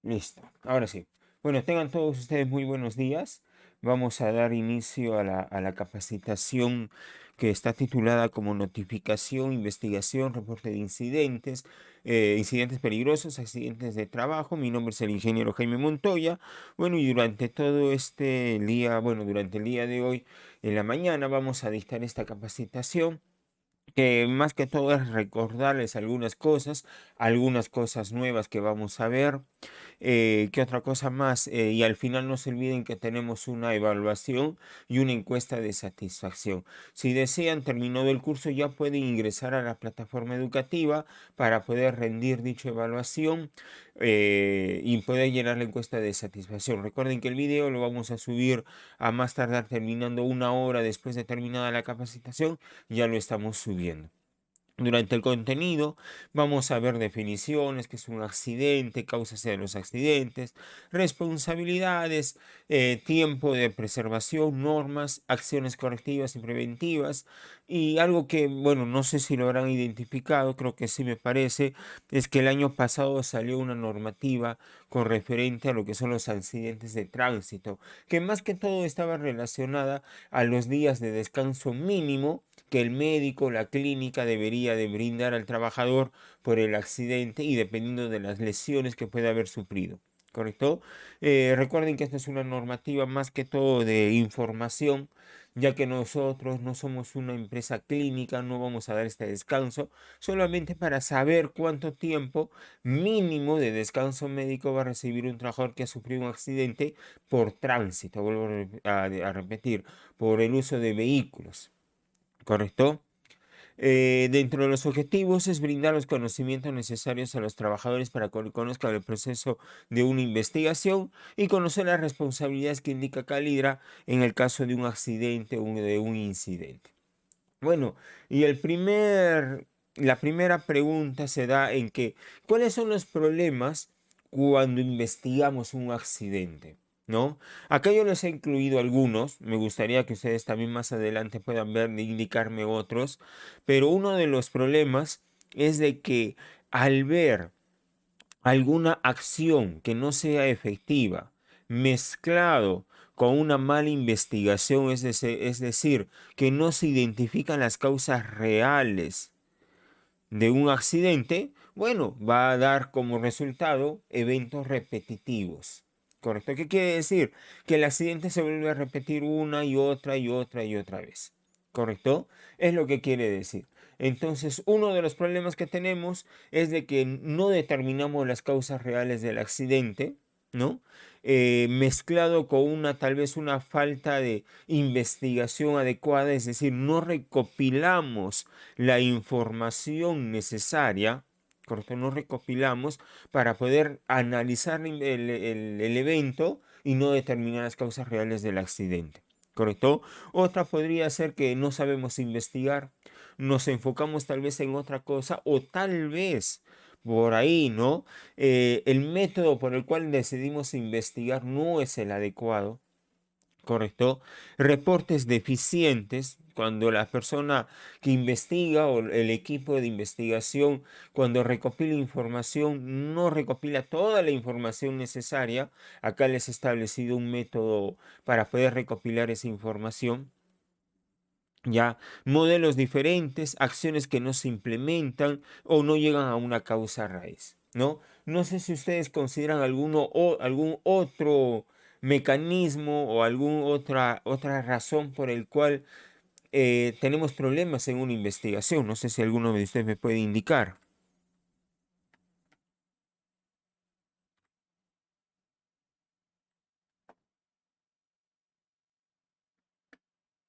Listo, ahora sí. Bueno, tengan todos ustedes muy buenos días. Vamos a dar inicio a la capacitación que está titulada como Notificación, Investigación, Reporte de Incidentes, Incidentes Peligrosos, Accidentes de Trabajo. Mi nombre es el ingeniero Jaime Montoya. Bueno, y durante todo este día, bueno, durante el día de hoy, en la mañana, vamos a dictar esta capacitación que más que todo es recordarles algunas cosas nuevas que vamos a ver. ¿Qué otra cosa más? Y al final no se olviden que tenemos una evaluación y una encuesta de satisfacción. Si desean, terminado el curso, ya pueden ingresar a la plataforma educativa para poder rendir dicha evaluación y poder llenar la encuesta de satisfacción. Recuerden que el video lo vamos a subir a más tardar terminando una hora después de terminada la capacitación, ya lo estamos subiendo. Durante el contenido vamos a ver definiciones, qué es un accidente, causas de los accidentes, responsabilidades, tiempo de preservación, normas, acciones correctivas y preventivas. Y algo que, bueno, no sé si lo habrán identificado, creo que sí me parece, es que el año pasado salió una normativa con referente a lo que son los accidentes de tránsito, que más que todo estaba relacionada a los días de descanso mínimo que el médico, la clínica debería de brindar al trabajador por el accidente y dependiendo de las lesiones que pueda haber sufrido. ¿Correcto? Recuerden que esta es una normativa más que todo de información, ya que nosotros no somos una empresa clínica, no vamos a dar este descanso, solamente para saber cuánto tiempo mínimo de descanso médico va a recibir un trabajador que ha sufrido un accidente por tránsito, vuelvo a repetir, por el uso de vehículos. ¿Correcto? Dentro de los objetivos es brindar los conocimientos necesarios a los trabajadores para que conozcan el proceso de una investigación y conocer las responsabilidades que indica Calidra en el caso de un accidente o de un incidente. Bueno, y la primera pregunta se da en que, ¿cuáles son los problemas cuando investigamos un accidente? ¿No? Acá yo les he incluido algunos, me gustaría que ustedes también más adelante puedan ver e indicarme otros, pero uno de los problemas es de que al ver alguna acción que no sea efectiva, mezclado con una mala investigación, es decir, que no se identifican las causas reales de un accidente, bueno, va a dar como resultado eventos repetitivos. ¿Correcto? ¿Qué quiere decir? Que el accidente se vuelve a repetir una y otra y otra y otra vez. ¿Correcto? Es lo que quiere decir. Entonces, uno de los problemas que tenemos es de que no determinamos las causas reales del accidente, ¿no? Mezclado con una tal vez una falta de investigación adecuada, es decir, no recopilamos la información necesaria, ¿correcto? No recopilamos para poder analizar el evento y no determinar las causas reales del accidente. ¿Correcto? Otra podría ser que no sabemos investigar, nos enfocamos tal vez en otra cosa o tal vez por ahí, ¿no? El método por el cual decidimos investigar no es el adecuado. ¿Correcto? Reportes deficientes, cuando la persona que investiga o el equipo de investigación, cuando recopila información, no recopila toda la información necesaria. Acá les he establecido un método para poder recopilar esa información. Ya, modelos diferentes, acciones que no se implementan o no llegan a una causa raíz, ¿no? No sé si ustedes consideran algún otro mecanismo o alguna otra razón por el cual tenemos problemas en una investigación. No sé si alguno de ustedes me puede indicar.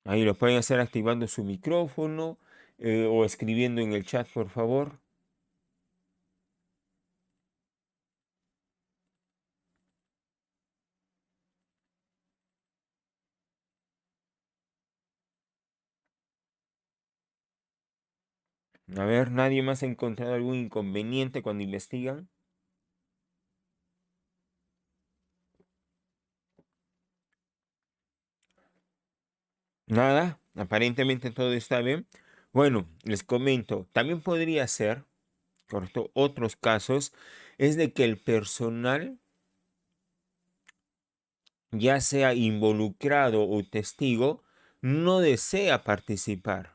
Ahí lo pueden hacer activando su micrófono o escribiendo en el chat, por favor. A ver, ¿nadie más ha encontrado algún inconveniente cuando investigan? Nada, aparentemente todo está bien. Bueno, les comento, también podría ser, correcto, otros casos, es de que el personal ya sea involucrado o testigo, no desea participar.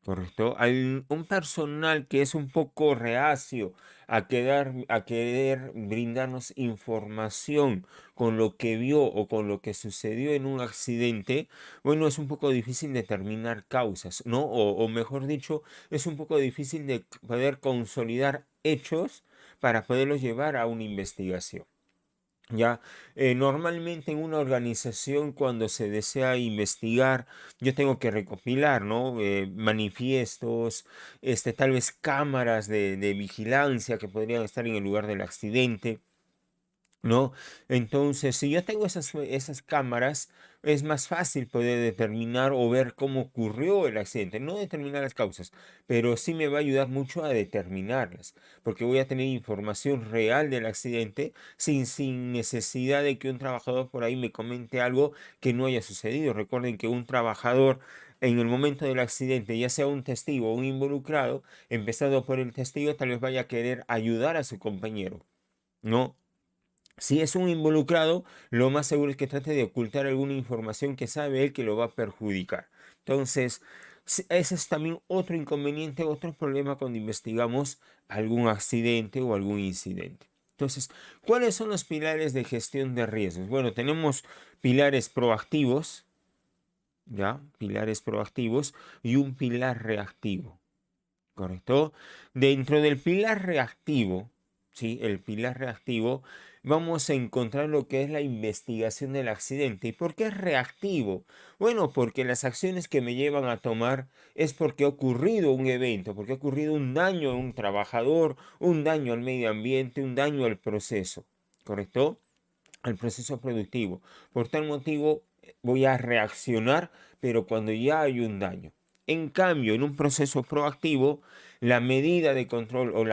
¿Correcto? Hay un personal que es un poco reacio a querer brindarnos información con lo que vio o con lo que sucedió en un accidente. Bueno, es un poco difícil determinar causas, ¿no? O mejor dicho, es un poco difícil de poder consolidar hechos para poderlos llevar a una investigación. Ya, normalmente en una organización cuando se desea investigar, yo tengo que recopilar, ¿no? Manifiestos, tal vez cámaras de vigilancia que podrían estar en el lugar del accidente. ¿No? Entonces, si yo tengo esas cámaras, es más fácil poder determinar o ver cómo ocurrió el accidente. No determinar las causas, pero sí me va a ayudar mucho a determinarlas, porque voy a tener información real del accidente sin necesidad de que un trabajador por ahí me comente algo que no haya sucedido. Recuerden que un trabajador en el momento del accidente, ya sea un testigo o un involucrado, empezando por el testigo, tal vez vaya a querer ayudar a su compañero. ¿No? Si es un involucrado, lo más seguro es que trate de ocultar alguna información que sabe él que lo va a perjudicar. Entonces, ese es también otro inconveniente, otro problema cuando investigamos algún accidente o algún incidente. Entonces, ¿cuáles son los pilares de gestión de riesgos? Bueno, tenemos pilares proactivos, ¿ya? Pilares proactivos y un pilar reactivo. ¿Correcto? Dentro del pilar reactivo, ¿sí? El pilar reactivo, vamos a encontrar lo que es la investigación del accidente. ¿Y por qué es reactivo? Bueno, porque las acciones que me llevan a tomar es porque ha ocurrido un evento, porque ha ocurrido un daño a un trabajador, un daño al medio ambiente, un daño al proceso, ¿correcto? Al proceso productivo. Por tal motivo, voy a reaccionar, pero cuando ya hay un daño. En cambio, en un proceso proactivo, la medida de control o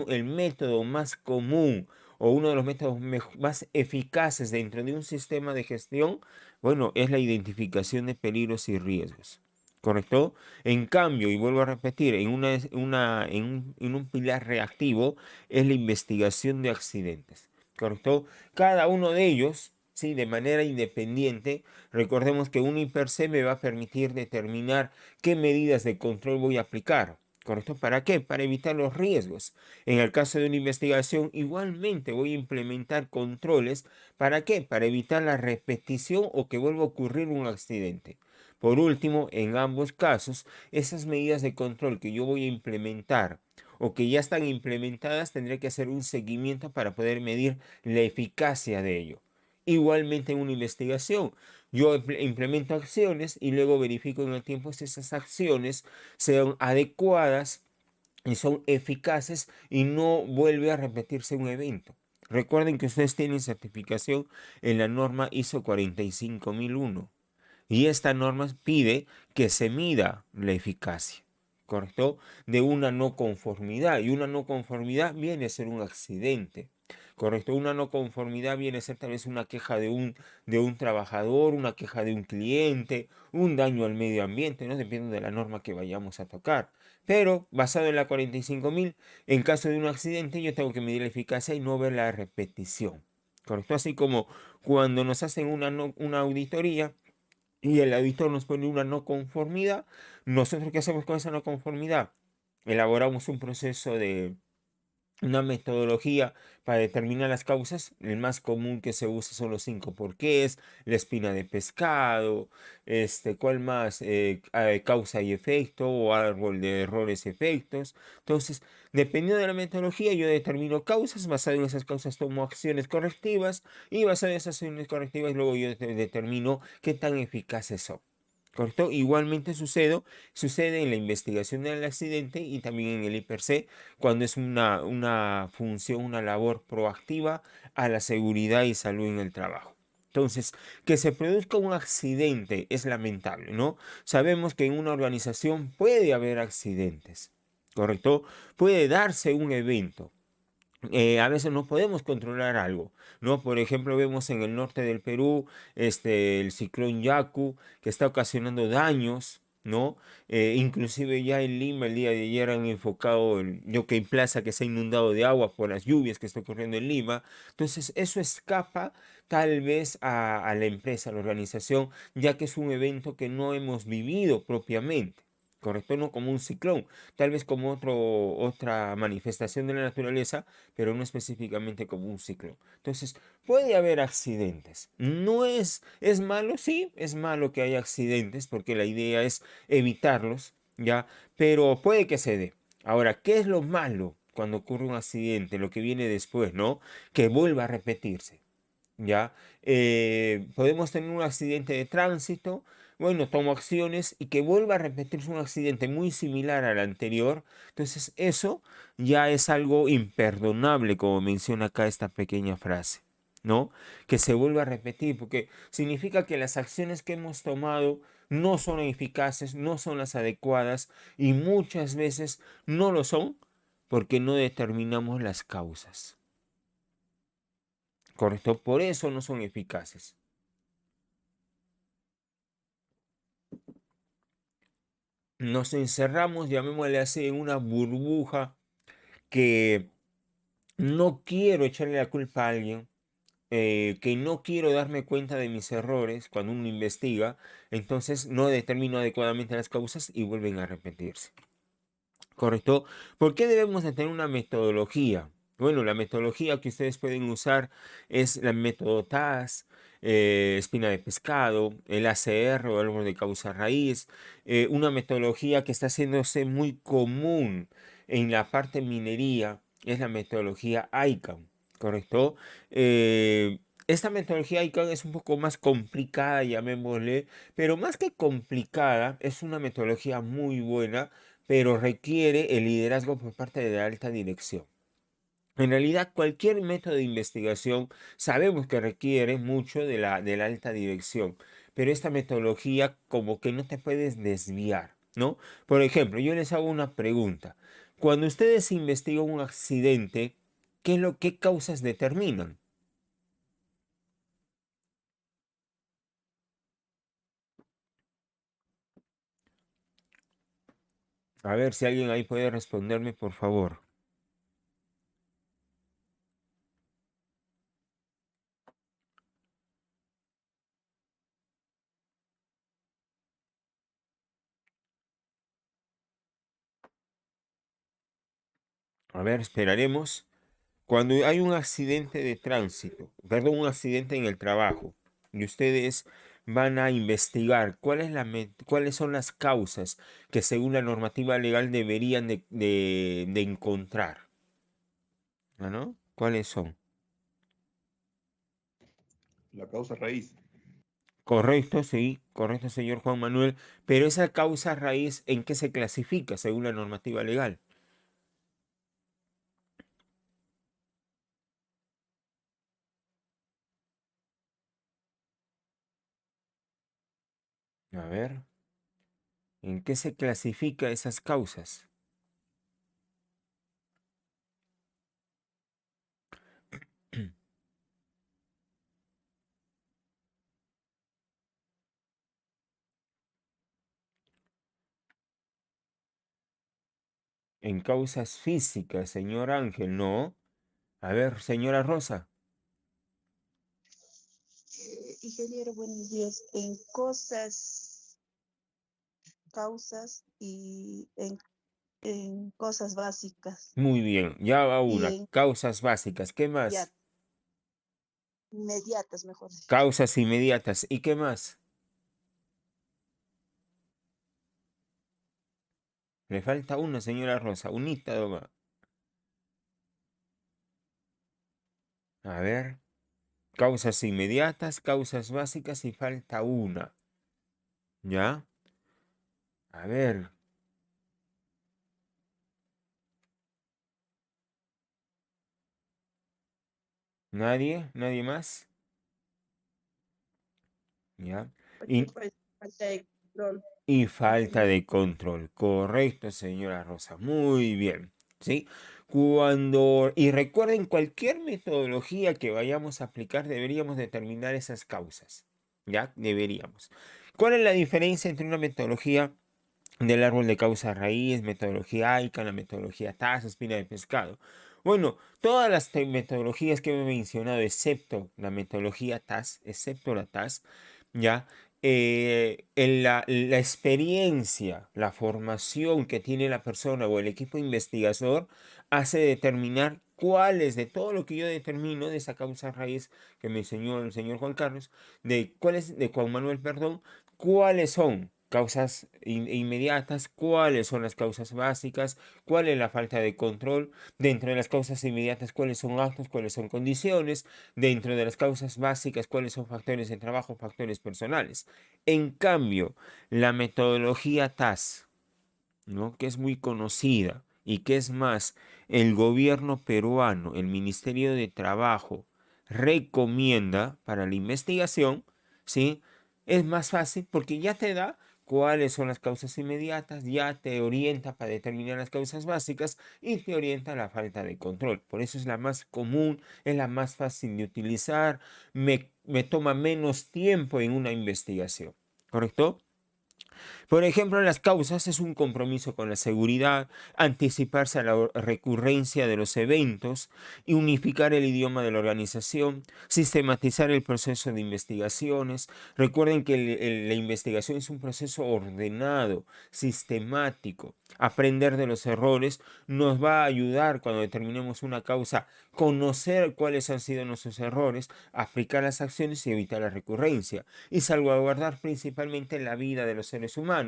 el método más común o uno de los métodos más eficaces dentro de un sistema de gestión, bueno, es la identificación de peligros y riesgos. ¿Correcto? En cambio, y vuelvo a repetir, en un pilar reactivo es la investigación de accidentes. ¿Correcto? Cada uno de ellos, ¿sí? De manera independiente, recordemos que un per se me va a permitir determinar qué medidas de control voy a aplicar. ¿Correcto? ¿Para qué? Para evitar los riesgos. En el caso de una investigación, igualmente voy a implementar controles. ¿Para qué? Para evitar la repetición o que vuelva a ocurrir un accidente. Por último, en ambos casos, esas medidas de control que yo voy a implementar o que ya están implementadas, tendré que hacer un seguimiento para poder medir la eficacia de ello. Igualmente en una investigación, yo implemento acciones y luego verifico en el tiempo si esas acciones sean adecuadas y son eficaces y no vuelve a repetirse un evento. Recuerden que ustedes tienen certificación en la norma ISO 45001 y esta norma pide que se mida la eficacia, ¿correcto? De una no conformidad. Y una no conformidad viene a ser un accidente, ¿correcto? Una no conformidad viene a ser tal vez una queja de un trabajador, una queja de un cliente, un daño al medio ambiente, ¿no? Dependiendo de la norma que vayamos a tocar. Pero basado en la 45.000, en caso de un accidente yo tengo que medir la eficacia y no ver la repetición, ¿correcto? Así como cuando nos hacen una auditoría, y el auditor nos pone una no conformidad, nosotros ¿qué hacemos con esa no conformidad? Elaboramos un proceso de una metodología para determinar las causas. El más común que se usa son los cinco porqués, la espina de pescado, ¿cuál más? Causa y efecto o árbol de errores y efectos. Entonces, dependiendo de la metodología, yo determino causas, basado en esas causas tomo acciones correctivas y basado en esas acciones correctivas luego yo determino qué tan eficaces son. ¿Correcto? Igualmente sucede en la investigación del accidente y también en el IPRC cuando es una función, una labor proactiva a la seguridad y salud en el trabajo. Entonces, que se produzca un accidente es lamentable, ¿no? Sabemos que en una organización puede haber accidentes, ¿correcto? Puede darse un evento. A veces no podemos controlar algo, ¿no? Por ejemplo, vemos en el norte del Perú el ciclón Yaku que está ocasionando daños, ¿no? Inclusive ya en Lima el día de ayer han enfocado el Jockey Plaza que se ha inundado de agua por las lluvias que está ocurriendo en Lima. Entonces eso escapa tal vez a la empresa, a la organización, ya que es un evento que no hemos vivido propiamente. Correcto, no como un ciclón, tal vez como otra manifestación de la naturaleza, pero no específicamente como un ciclón. Entonces, puede haber accidentes. No es malo, sí, es malo que haya accidentes, porque la idea es evitarlos, ¿ya? Pero puede que se dé. Ahora, ¿qué es lo malo cuando ocurre un accidente? Lo que viene después, ¿no? Que vuelva a repetirse. ¿Ya? Podemos tener un accidente de tránsito, bueno, tomo acciones y que vuelva a repetirse un accidente muy similar al anterior, entonces eso ya es algo imperdonable, como menciona acá esta pequeña frase, ¿no? Que se vuelva a repetir, porque significa que las acciones que hemos tomado no son eficaces, no son las adecuadas y muchas veces no lo son porque no determinamos las causas. ¿Correcto? Por eso no son eficaces. Nos encerramos, llamémosle así, en una burbuja que no quiero echarle la culpa a alguien, que no quiero darme cuenta de mis errores cuando uno investiga, entonces no determino adecuadamente las causas y vuelven a repetirse. ¿Correcto? ¿Por qué debemos de tener una metodología? Bueno, la metodología que ustedes pueden usar es la método TAS, espina de pescado, el ACR o árbol de causa raíz, una metodología que está haciéndose muy común en la parte minería es la metodología ICANN, ¿correcto? Esta metodología ICANN es un poco más complicada, llamémosle, pero más que complicada, es una metodología muy buena pero requiere el liderazgo por parte de la alta dirección. En realidad, cualquier método de investigación sabemos que requiere mucho de la alta dirección, pero esta metodología como que no te puedes desviar, ¿no? Por ejemplo, yo les hago una pregunta. Cuando ustedes investigan un accidente, ¿qué causas determinan? A ver si alguien ahí puede responderme, por favor. A ver, esperaremos. Cuando hay un accidente de tránsito, perdón, un accidente en el trabajo, y ustedes van a investigar cuáles son las causas que según la normativa legal deberían de encontrar, ¿no? ¿Cuáles son? La causa raíz. Correcto, sí, correcto, señor Juan Manuel, pero esa causa raíz, ¿en qué se clasifica según la normativa legal? A ver, ¿en qué se clasifica esas causas? En causas físicas, señor Ángel, ¿no? A ver, señora Rosa. Ingeniero, buenos días. En cosas, causas y en cosas básicas Muy bien, ya va y una. en Causas básicas. ¿Qué ya, más? inmediatas, mejor dicho. Causas inmediatas. ¿Y qué más? Le falta una, señora Rosa. Unita, doma. A ver. Causas inmediatas, causas básicas y falta una. ¿Ya? A ver. ¿Nadie? ¿Nadie más? ¿Ya? Porque Y, falta de control, y falta ingeniero. de control. Correcto, señora Rosa. Muy bien. ¿Sí? Y recuerden, cualquier metodología que vayamos a aplicar, deberíamos determinar esas causas. ¿Ya? Deberíamos. ¿Cuál es la diferencia entre una metodología del árbol de causa raíz, metodología AICA, la metodología TAS, espina de pescado. Bueno, todas las metodologías que he mencionado, excepto la metodología TAS, excepto la TAS, ya, la experiencia, la formación que tiene la persona o el equipo investigador hace determinar cuáles de todo lo que yo determino de esa causa raíz que me enseñó el señor Juan Carlos, de Juan Manuel, perdón, cuáles son causas inmediatas, cuáles son las causas básicas, cuál es la falta de control, dentro de las causas inmediatas, cuáles son actos, cuáles son condiciones, dentro de las causas básicas, cuáles son factores de trabajo, factores personales. En cambio, la metodología TAS, ¿no?, que es muy conocida y que es más, el gobierno peruano, el Ministerio de Trabajo, recomienda para la investigación, ¿sí? Es más fácil porque ya te da cuáles son las causas inmediatas, ya te orienta para determinar las causas básicas y te orienta a la falta de control. Por eso es la más común, es la más fácil de utilizar, me toma menos tiempo en una investigación, ¿correcto? Por ejemplo, las causas es un compromiso con la seguridad, anticiparse a la recurrencia de los eventos, y unificar el idioma de la organización, sistematizar el proceso de investigaciones. Recuerden que la investigación es un proceso ordenado, sistemático. Aprender de los errores nos va a ayudar cuando determinemos una causa, conocer cuáles han sido nuestros errores, aplicar las acciones y evitar la recurrencia, y salvaguardar principalmente la vida de los seres humanos,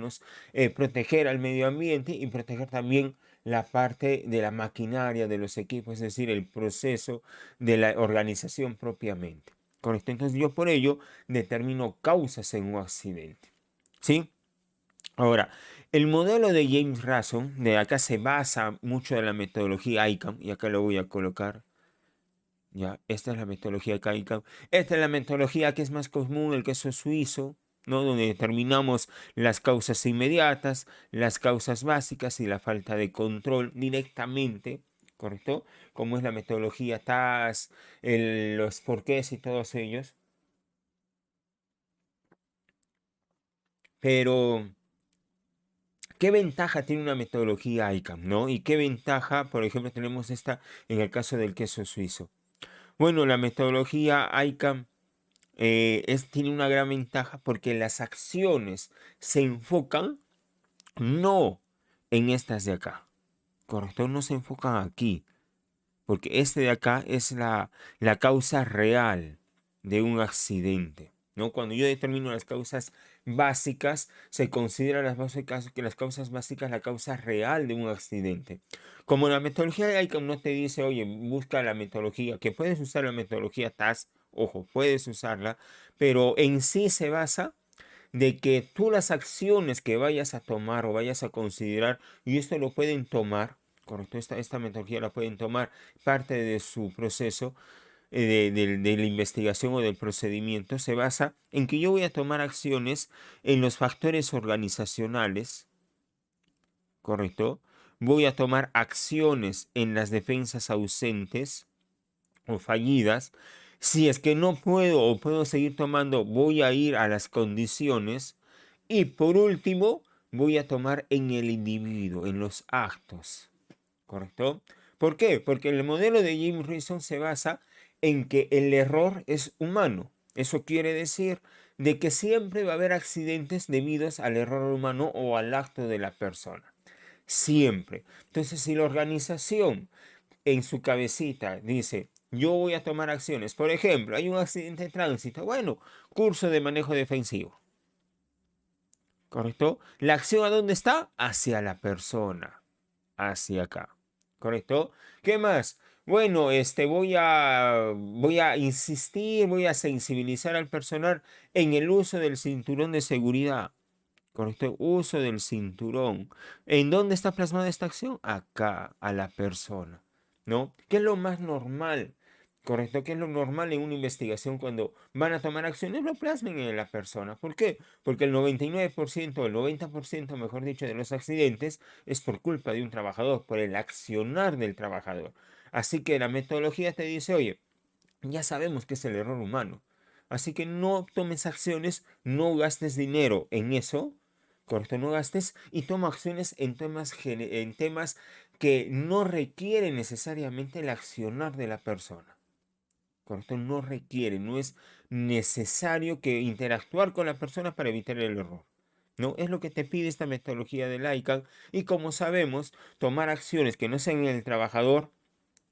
proteger al medio ambiente y proteger también la parte de la maquinaria de los equipos, es decir, el proceso de la organización propiamente. ¿Correcto? Entonces yo por ello determino causas en un accidente. ¿Sí? Ahora, el modelo de James Rason, de acá se basa mucho en la metodología ICAM, y acá lo voy a colocar. Ya, esta es la metodología CAICAM. Esta es la metodología que es más común, el queso suizo, ¿no?, donde determinamos las causas inmediatas, las causas básicas y la falta de control directamente, ¿correcto? Como es la metodología TAS, los porqués y todos ellos. Pero, ¿qué ventaja tiene una metodología ICAM, no? Y qué ventaja, por ejemplo, tenemos esta en el caso del queso suizo. Bueno, la metodología ICAM tiene una gran ventaja porque las acciones se enfocan no en estas de acá, ¿correcto? No se enfocan aquí, porque este de acá es la causa real de un accidente, ¿no? Cuando yo determino las causas básicas, se consideran las causas básicas la causa real de un accidente. Como la metodología de ICAM no te dice, oye, busca la metodología, que puedes usar la metodología TAS, ojo, puedes usarla, pero en sí se basa de que tú las acciones que vayas a tomar o vayas a considerar, y esto lo pueden tomar, correcto, esta metodología la pueden tomar parte de su proceso de la investigación o del procedimiento, se basa en que yo voy a tomar acciones en los factores organizacionales, correcto, voy a tomar acciones en las defensas ausentes o fallidas. Si es que no puedo o puedo seguir tomando, voy a ir a las condiciones. Y por último, voy a tomar en el individuo, en los actos. ¿Correcto? ¿Por qué? Porque el modelo de Jim Reason se basa en que el error es humano. Eso quiere decir de que siempre va a haber accidentes debidos al error humano o al acto de la persona. Siempre. Entonces, si la organización en su cabecita dice, yo voy a tomar acciones. Por ejemplo, hay un accidente de tránsito. Bueno, curso de manejo defensivo. ¿Correcto? ¿La acción a dónde está? Hacia la persona. Hacia acá. ¿Correcto? ¿Qué más? Bueno, voy a insistir, voy a sensibilizar al personal en el uso del cinturón de seguridad. ¿Correcto? Uso del cinturón. ¿En dónde está plasmada esta acción? Acá, a la persona. ¿No? ¿Qué es lo más normal? ¿Correcto? ¿Qué es lo normal en una investigación cuando van a tomar acciones? Lo plasmen en la persona. ¿Por qué? Porque el 99%, el 90%, mejor dicho, de los accidentes es por culpa de un trabajador, por el accionar del trabajador. Así que la metodología te dice, oye, ya sabemos que es el error humano. Así que no tomes acciones, no gastes dinero en eso, Correcto, no gastes y toma acciones en temas que no requieren necesariamente el accionar de la persona. Correcto, no requiere, no es necesario que interactuar con la persona para evitar el error. No es lo que te pide esta metodología de ICANN y como sabemos, tomar acciones que no sean en el trabajador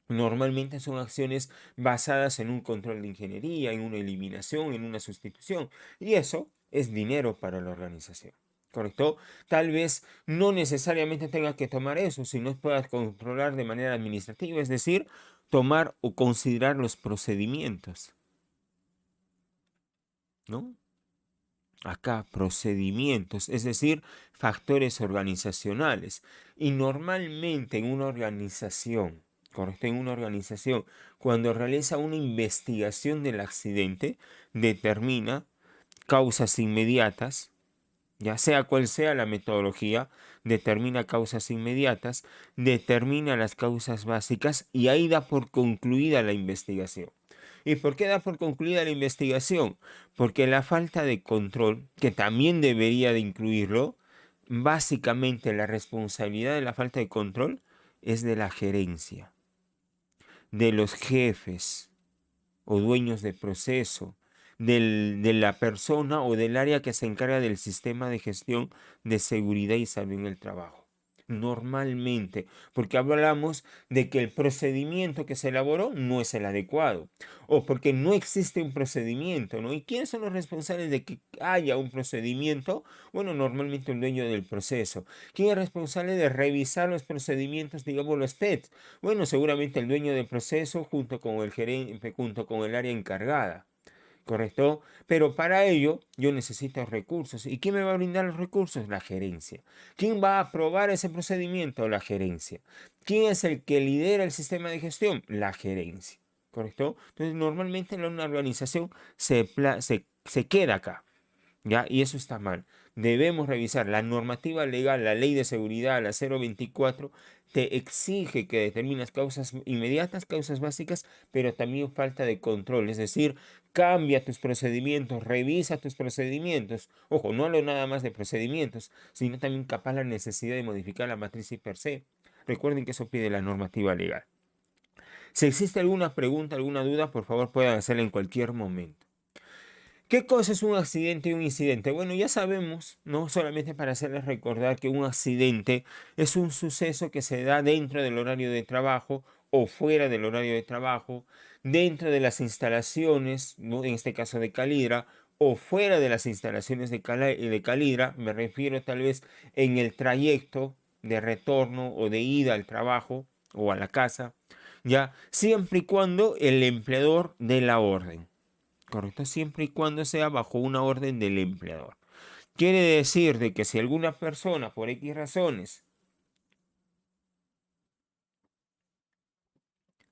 normalmente son acciones basadas en un control de ingeniería, en una eliminación, en una sustitución. Y eso es dinero para la organización. ¿Correcto? Tal vez no necesariamente tengas que tomar eso, sino puedas controlar de manera administrativa, es decir, tomar o considerar los procedimientos. ¿No? Acá procedimientos, es decir, factores organizacionales. Y normalmente en una organización, correcto, en una organización, cuando realiza una investigación del accidente, determina causas inmediatas, ya sea cual sea la metodología, determina causas inmediatas, determina las causas básicas y ahí da por concluida la investigación. ¿Y por qué da por concluida la investigación? Porque la falta de control, que también debería de incluirlo, básicamente la responsabilidad de la falta de control es de la gerencia, de los jefes o dueños de proceso, de la persona o del área que se encarga del sistema de gestión de seguridad y salud en el trabajo. Normalmente, porque hablamos de que el procedimiento que se elaboró no es el adecuado, o porque no existe un procedimiento, ¿no? ¿Y quiénes son los responsables de que haya un procedimiento? Bueno, normalmente el dueño del proceso. ¿Quién es responsable de revisar los procedimientos, digamos, los PET? Bueno, seguramente el dueño del proceso junto con el gerente, junto con el área encargada, ¿correcto? Pero para ello yo necesito recursos. ¿Y quién me va a brindar los recursos? La gerencia. ¿Quién va a aprobar ese procedimiento? La gerencia. ¿Quién es el que lidera el sistema de gestión? La gerencia, ¿correcto? Entonces normalmente en una organización se queda acá. ¿Ya? Y eso está mal. Debemos revisar la normativa legal, la ley de seguridad, la 024, te exige que determines causas inmediatas, causas básicas, pero también falta de control. Es decir, cambia tus procedimientos, revisa tus procedimientos. Ojo, no hablo nada más de procedimientos, sino también capaz la necesidad de modificar la matriz y per se. Recuerden que eso pide la normativa legal. Si existe alguna pregunta, alguna duda, por favor puedan hacerla en cualquier momento. ¿Qué cosa es un accidente y un incidente? Bueno, ya sabemos, no solamente para hacerles recordar que un accidente es un suceso que se da dentro del horario de trabajo o fuera del horario de trabajo, dentro de las instalaciones, ¿no? En este caso de Calidra, o fuera de las instalaciones de Calidra, me refiero tal vez en el trayecto de retorno o de ida al trabajo o a la casa, ya, siempre y cuando el empleador dé la orden. Correcto, siempre y cuando sea bajo una orden del empleador. Quiere decir de que si alguna persona por X razones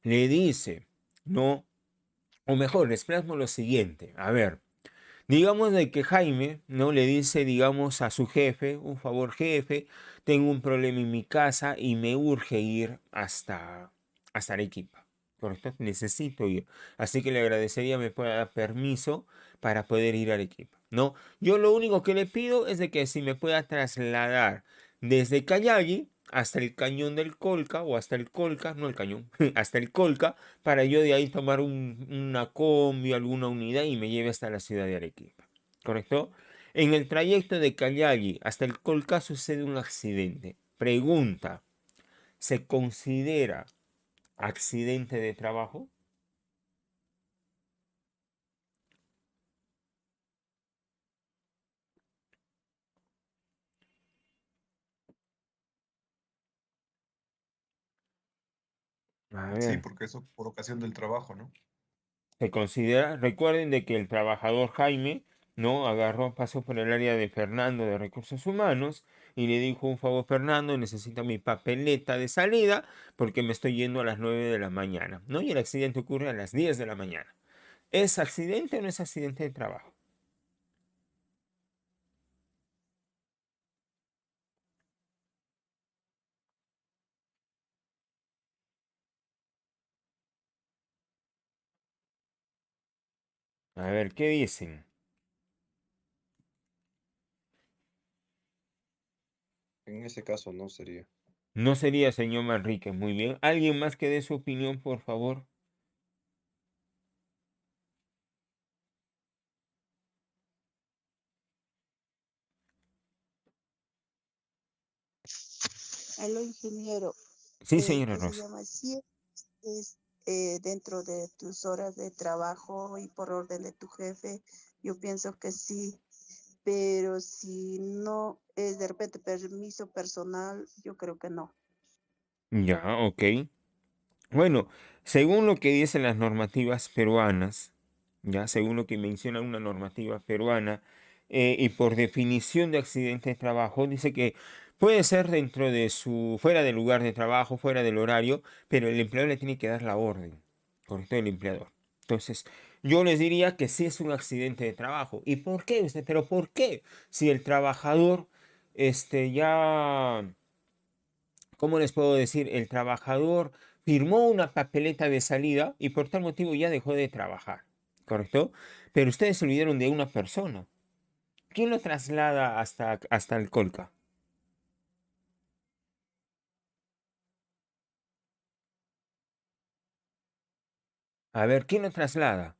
le dice, no, o mejor, les plasmo lo siguiente, a ver, digamos de que Jaime, ¿no? Le dice, digamos, a su jefe, un favor jefe, tengo un problema en mi casa y me urge ir hasta Arequipa. ¿Correcto? Necesito ir. Así que le agradecería me pueda dar permiso para poder ir a Arequipa. ¿No? Yo lo único que le pido es de que si me pueda trasladar desde Cayagi hasta el cañón del Colca o hasta el Colca, no el cañón, hasta el Colca, para yo de ahí tomar una combi, alguna unidad y me lleve hasta la ciudad de Arequipa. ¿Correcto? En el trayecto de Cayagi hasta el Colca sucede un accidente. Pregunta, ¿se considera accidente de trabajo? A Sí, ver, porque eso por ocasión del trabajo, ¿no? se considera, recuerden de que el trabajador Jaime, ¿no? Agarró, pasó por el área de Fernando de Recursos Humanos y le dijo, un favor Fernando, necesito mi papeleta de salida porque me estoy yendo a las 9 de la mañana, ¿no? Y el accidente ocurre a las 10 de la mañana. ¿Es accidente o no es accidente de trabajo? A ver, ¿qué dicen? En ese caso no sería. No sería, señor Manrique. Muy bien. ¿Alguien más que dé su opinión, por favor? Aló, ingeniero. Sí, señora ¿Qué se Rosa. llama? Si es dentro de tus horas de trabajo y por orden de tu jefe, yo pienso que sí, pero si no es de repente permiso personal, yo creo que no. Ya, ok. Bueno, según lo que dicen las normativas peruanas, ya, según lo que menciona una normativa peruana, y por definición de accidente de trabajo, dice que puede ser fuera del lugar de trabajo, fuera del horario, pero el empleador le tiene que dar la orden, correcto, el empleador. Entonces, yo les diría que sí es un accidente de trabajo. ¿Y por qué usted? ¿Pero por qué? Si el trabajador, ya, ¿cómo les puedo decir? El trabajador firmó una papeleta de salida y por tal motivo ya dejó de trabajar, ¿correcto? Pero ustedes se olvidaron de una persona. ¿Quién lo traslada hasta el Colca? A ver, ¿quién lo traslada?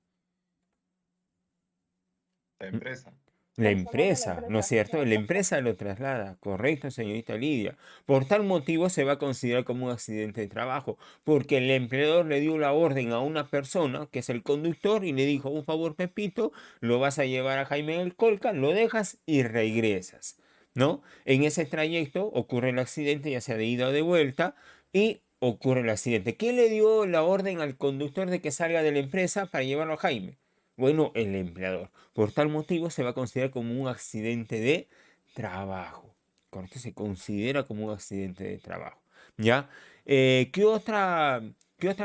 La empresa. La Personal de la empresa, ¿no es empresa. cierto? La empresa lo traslada, correcto, señorita Lidia. Por tal motivo se va a considerar como un accidente de trabajo, porque el empleador le dio la orden a una persona, que es el conductor, y le dijo, un favor, Pepito, lo vas a llevar a Jaime del Colca, lo dejas y regresas, ¿no? En ese trayecto ocurre el accidente, ya sea de ida o de vuelta, y ocurre el accidente. ¿Quién le dio la orden al conductor de que salga de la empresa para llevarlo a Jaime? Bueno, el empleador. Por tal motivo se va a considerar como un accidente de trabajo. Correcto, se considera como un accidente de trabajo. ¿Ya? ¿Qué otra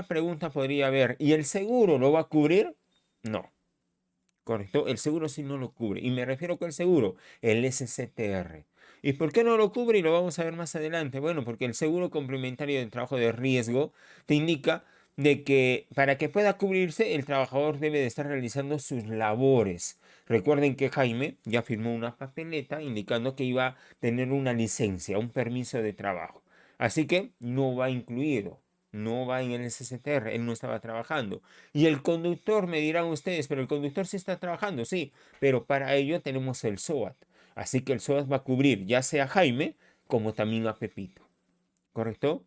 pregunta podría haber? ¿Y el seguro lo va a cubrir? No. Correcto, el seguro sí no lo cubre. Y me refiero con el seguro, el SCTR. ¿Y por qué no lo cubre? Y lo vamos a ver más adelante. Bueno, porque el seguro complementario de trabajo de riesgo te indica de que para que pueda cubrirse, el trabajador debe de estar realizando sus labores. Recuerden que Jaime ya firmó una papeleta indicando que iba a tener una licencia, un permiso de trabajo. Así que no va incluido, no va en el SCTR, él no estaba trabajando. Y el conductor, me dirán ustedes, pero el conductor sí está trabajando, sí, pero para ello tenemos el SOAT. Así que el SOAT va a cubrir ya sea a Jaime como también a Pepito, ¿correcto?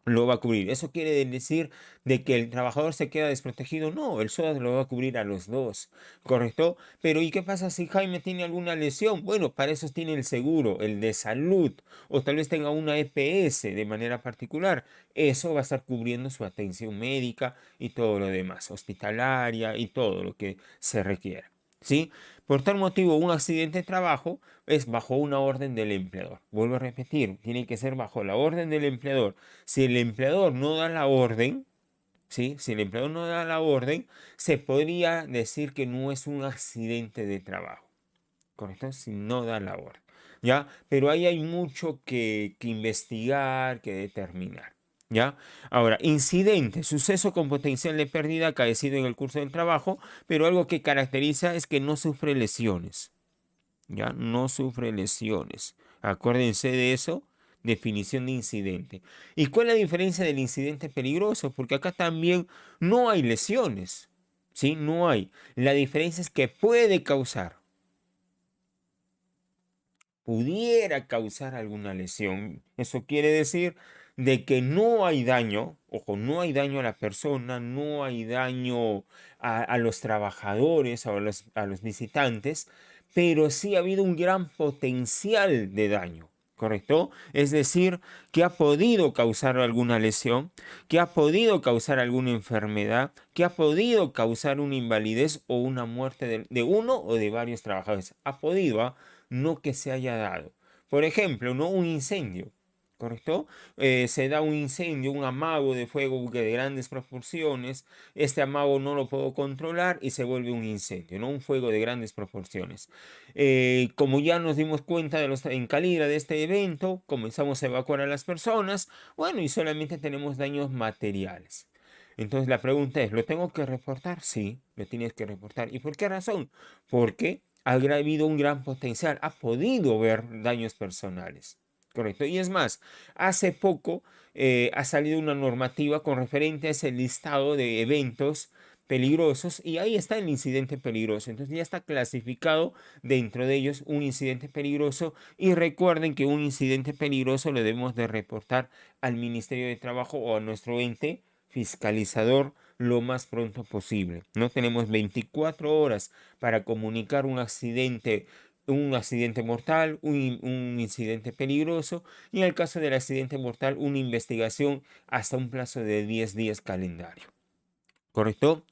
Lo va a cubrir. ¿Eso quiere decir de que el trabajador se queda desprotegido? No, el SOAT lo va a cubrir a los dos, ¿correcto? Pero ¿y qué pasa si Jaime tiene alguna lesión? Bueno, para eso tiene el seguro, el de salud, o tal vez tenga una EPS de manera particular. Eso va a estar cubriendo su atención médica y todo lo demás, hospitalaria y todo lo que se requiera. ¿Sí? Por tal motivo, un accidente de trabajo es bajo una orden del empleador. Vuelvo a repetir, tiene que ser bajo la orden del empleador. Si el empleador no da la orden, ¿sí? Si el empleador no da la orden, se podría decir que no es un accidente de trabajo, ¿correcto? Si no da la orden, ¿ya? Pero ahí hay mucho que investigar, que determinar, ¿ya? Ahora, incidente, suceso con potencial de pérdida acaecido en el curso del trabajo, pero algo que caracteriza es que no sufre lesiones, ¿ya? No sufre lesiones. Acuérdense de eso, definición de incidente. ¿Y cuál es la diferencia del incidente peligroso? Porque acá también no hay lesiones, ¿sí? No hay. La diferencia es que pudiera causar alguna lesión. Eso quiere decir de que no hay daño, ojo, no hay daño a la persona, no hay daño a los trabajadores, a los visitantes, pero sí ha habido un gran potencial de daño. ¿Correcto? Es decir, que ha podido causar alguna lesión, que ha podido causar alguna enfermedad, que ha podido causar una invalidez o una muerte de uno o de varios trabajadores. Ha podido, ¿ah? No que se haya dado. Por ejemplo, ¿no? Un incendio, ¿correcto? Se da un incendio, un amago de fuego de grandes proporciones, este amago no lo puedo controlar y se vuelve un incendio, ¿no? Un fuego de grandes proporciones. Como ya nos dimos cuenta en Calira de este evento, comenzamos a evacuar a las personas, bueno, y solamente tenemos daños materiales. Entonces la pregunta es, ¿lo tengo que reportar? Sí, lo tienes que reportar. ¿Y por qué razón? Porque ha habido un gran potencial, ha podido haber daños personales. Correcto. Y es más, hace poco ha salido una normativa con referente a ese listado de eventos peligrosos y ahí está el incidente peligroso. Entonces ya está clasificado dentro de ellos un incidente peligroso y recuerden que un incidente peligroso lo debemos de reportar al Ministerio de Trabajo o a nuestro ente fiscalizador lo más pronto posible. No tenemos 24 horas para comunicar un accidente mortal, un incidente peligroso y en el caso del accidente mortal una investigación hasta un plazo de 10 días calendario. ¿Correcto?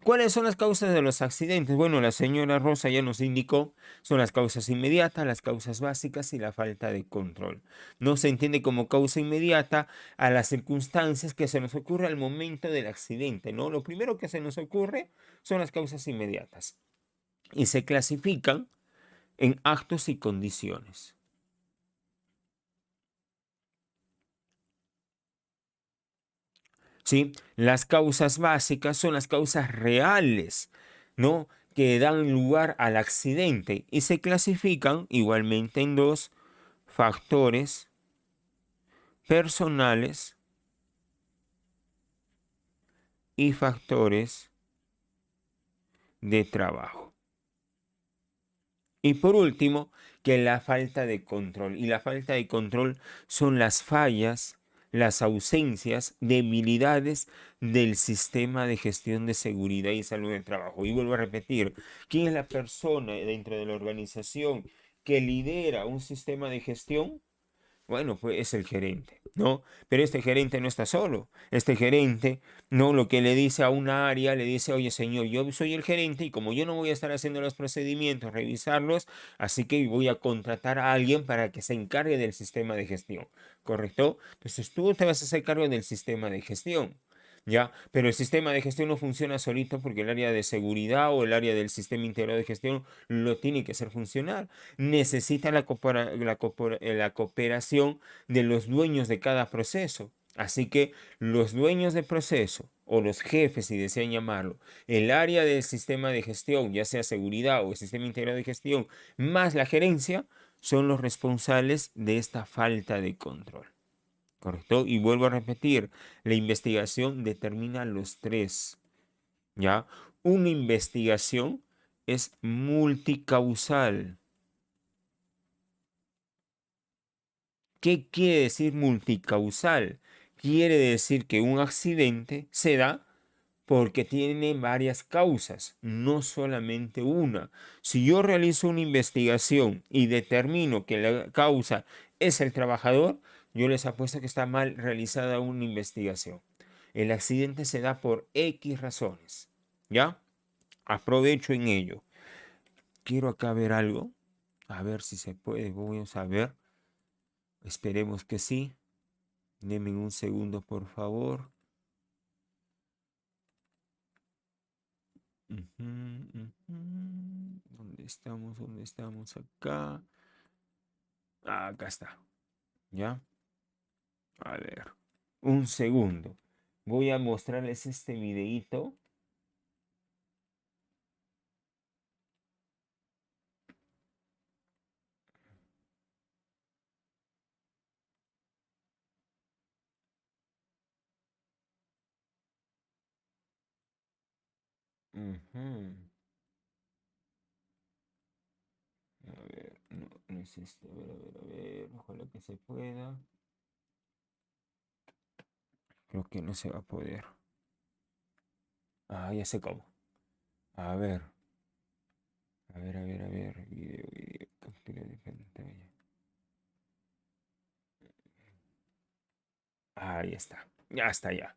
¿Cuáles son las causas de los accidentes? Bueno, la señora Rosa ya nos indicó, son las causas inmediatas, las causas básicas y la falta de control. No se entiende como causa inmediata a las circunstancias que se nos ocurre al momento del accidente, ¿no? Lo primero que se nos ocurre son las causas inmediatas y se clasifican en actos y condiciones. ¿Sí? Las causas básicas son las causas reales, ¿no? Que dan lugar al accidente y se clasifican igualmente en dos: factores personales y factores de trabajo. Y por último, que la falta de control. Y la falta de control son las fallas, las ausencias, debilidades del sistema de gestión de seguridad y salud del trabajo. Y vuelvo a repetir, ¿quién es la persona dentro de la organización que lidera un sistema de gestión? Bueno, pues es el gerente, ¿no? Pero este gerente no está solo. Este gerente, ¿no? Lo que le dice a una área, le dice, oye, señor, yo soy el gerente y como yo no voy a estar haciendo los procedimientos, revisarlos, así que voy a contratar a alguien para que se encargue del sistema de gestión, ¿correcto? Entonces tú te vas a hacer cargo del sistema de gestión. ¿Ya? Pero el sistema de gestión no funciona solito porque el área de seguridad o el área del sistema integrado de gestión lo tiene que hacer funcionar. Necesita la cooperación de los dueños de cada proceso. Así que los dueños de proceso o los jefes, si desean llamarlo, el área del sistema de gestión, ya sea seguridad o el sistema integrado de gestión, más la gerencia, son los responsables de esta falta de control. ¿Correcto? Y vuelvo a repetir, la investigación determina los tres. ¿Ya? Una investigación es multicausal. ¿Qué quiere decir multicausal? Quiere decir que un accidente se da porque tiene varias causas, no solamente una. Si yo realizo una investigación y determino que la causa es el trabajador, yo les apuesto que está mal realizada una investigación. El accidente se da por X razones. ¿Ya? Aprovecho en ello. Quiero acá ver algo. A ver si se puede. Vamos a ver. Esperemos que sí. Denme un segundo, por favor. Ujú, ujú. ¿Dónde estamos? ¿Dónde estamos? Acá. Ah, acá está. ¿Ya? A ver. Un segundo. Voy a mostrarles este videíto. Ujú. A ver, no, no es este. A ver, a ver, a ver. Ojalá que se pueda. Creo que no se va a poder. Ah, ya sé cómo. A ver. A ver, a ver, a ver. Video, video. Captura de pantalla. Ahí está. Ya está, ya.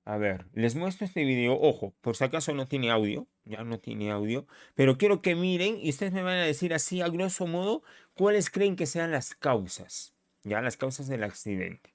A ver, les muestro este video. Ojo, por si acaso no tiene audio. Ya no tiene audio. Pero quiero que miren y ustedes me van a decir así, a grosso modo, cuáles creen que sean las causas. Ya, las causas del accidente.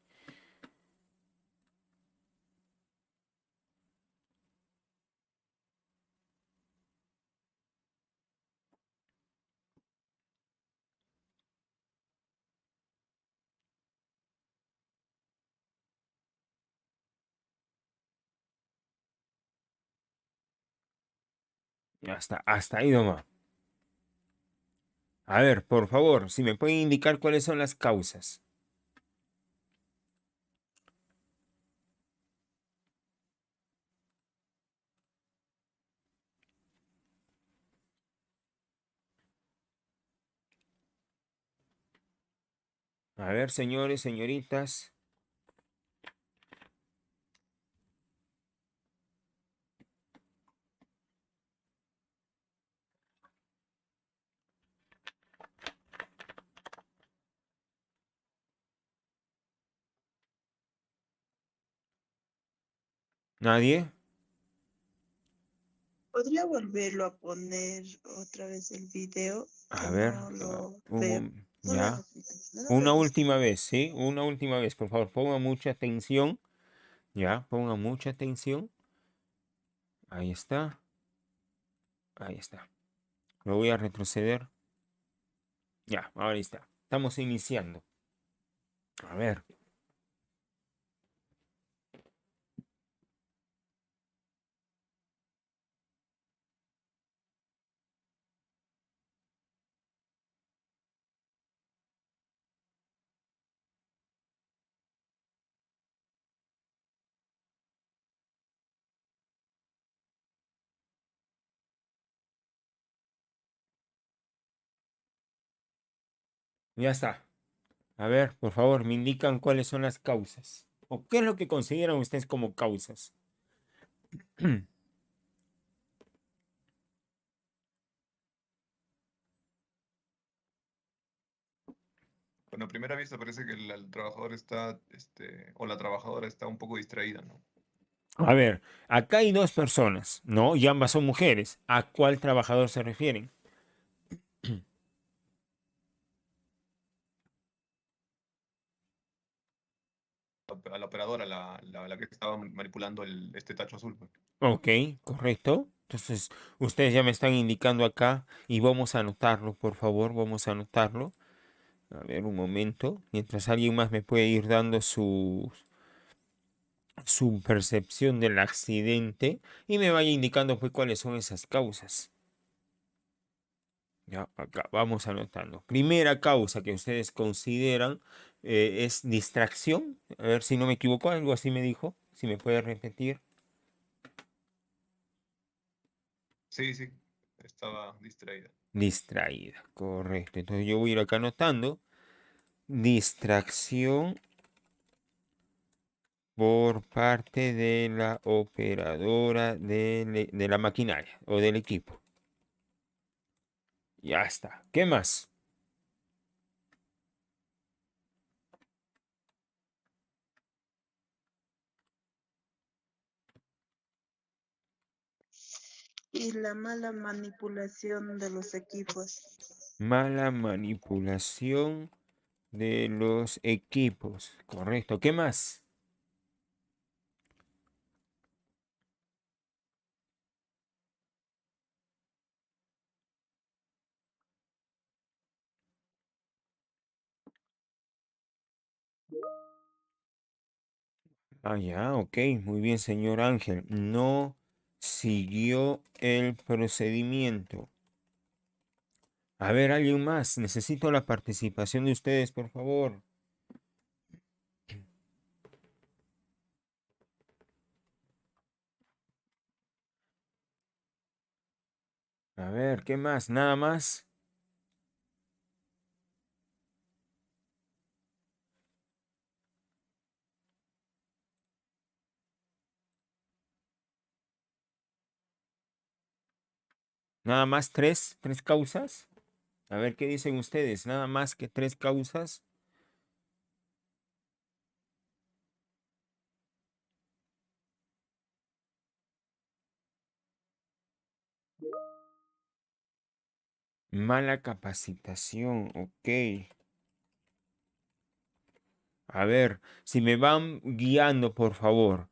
Ya está, hasta ahí nomás. A ver, por favor, si me pueden indicar cuáles son las causas. A ver, señores, señoritas. ¿Nadie? ¿Podría volverlo a poner otra vez el video? A Que ver, no lo un veo. No lo ya. repitas, no lo Una repitas. última vez, ¿sí? Una última vez, por favor, ponga mucha atención. Ya, ponga mucha atención. Ahí está. Ahí está. Lo voy a retroceder. Ya, ahora está. Estamos iniciando. A ver. Ya está. A ver, por favor, me indican cuáles son las causas. ¿O qué es lo que consideran ustedes como causas? Bueno, a primera vista parece que el trabajador está, o la trabajadora está un poco distraída, ¿no? A ver, acá hay dos personas, ¿no? Y ambas son mujeres. ¿A cuál trabajador se refieren? A la operadora, la que estaba manipulando este tacho azul, pues. Ok, correcto. Entonces, ustedes ya me están indicando acá y vamos a anotarlo, por favor, vamos a anotarlo. A ver, un momento, mientras alguien más me puede ir dando su percepción del accidente y me vaya indicando pues cuáles son esas causas. Ya, acá vamos anotando. Primera causa que ustedes consideran es distracción. A ver si no me equivoco, algo así me dijo. Si me puede repetir. Sí, sí, estaba distraída. Distraída, correcto. Entonces yo voy a ir acá anotando. Distracción por parte de la operadora de la maquinaria o del equipo. Ya está. ¿Qué más? Y la mala manipulación de los equipos. Mala manipulación de los equipos. Correcto. ¿Qué más? Ah, ya, ok. Muy bien, señor Ángel. No siguió el procedimiento. A ver, alguien más. Necesito la participación de ustedes, por favor. A ver, ¿qué más? ¿Nada más? ¿Nada más tres causas? A ver, ¿qué dicen ustedes? ¿Nada más que tres causas? Mala capacitación, ok. A ver, si me van guiando, por favor.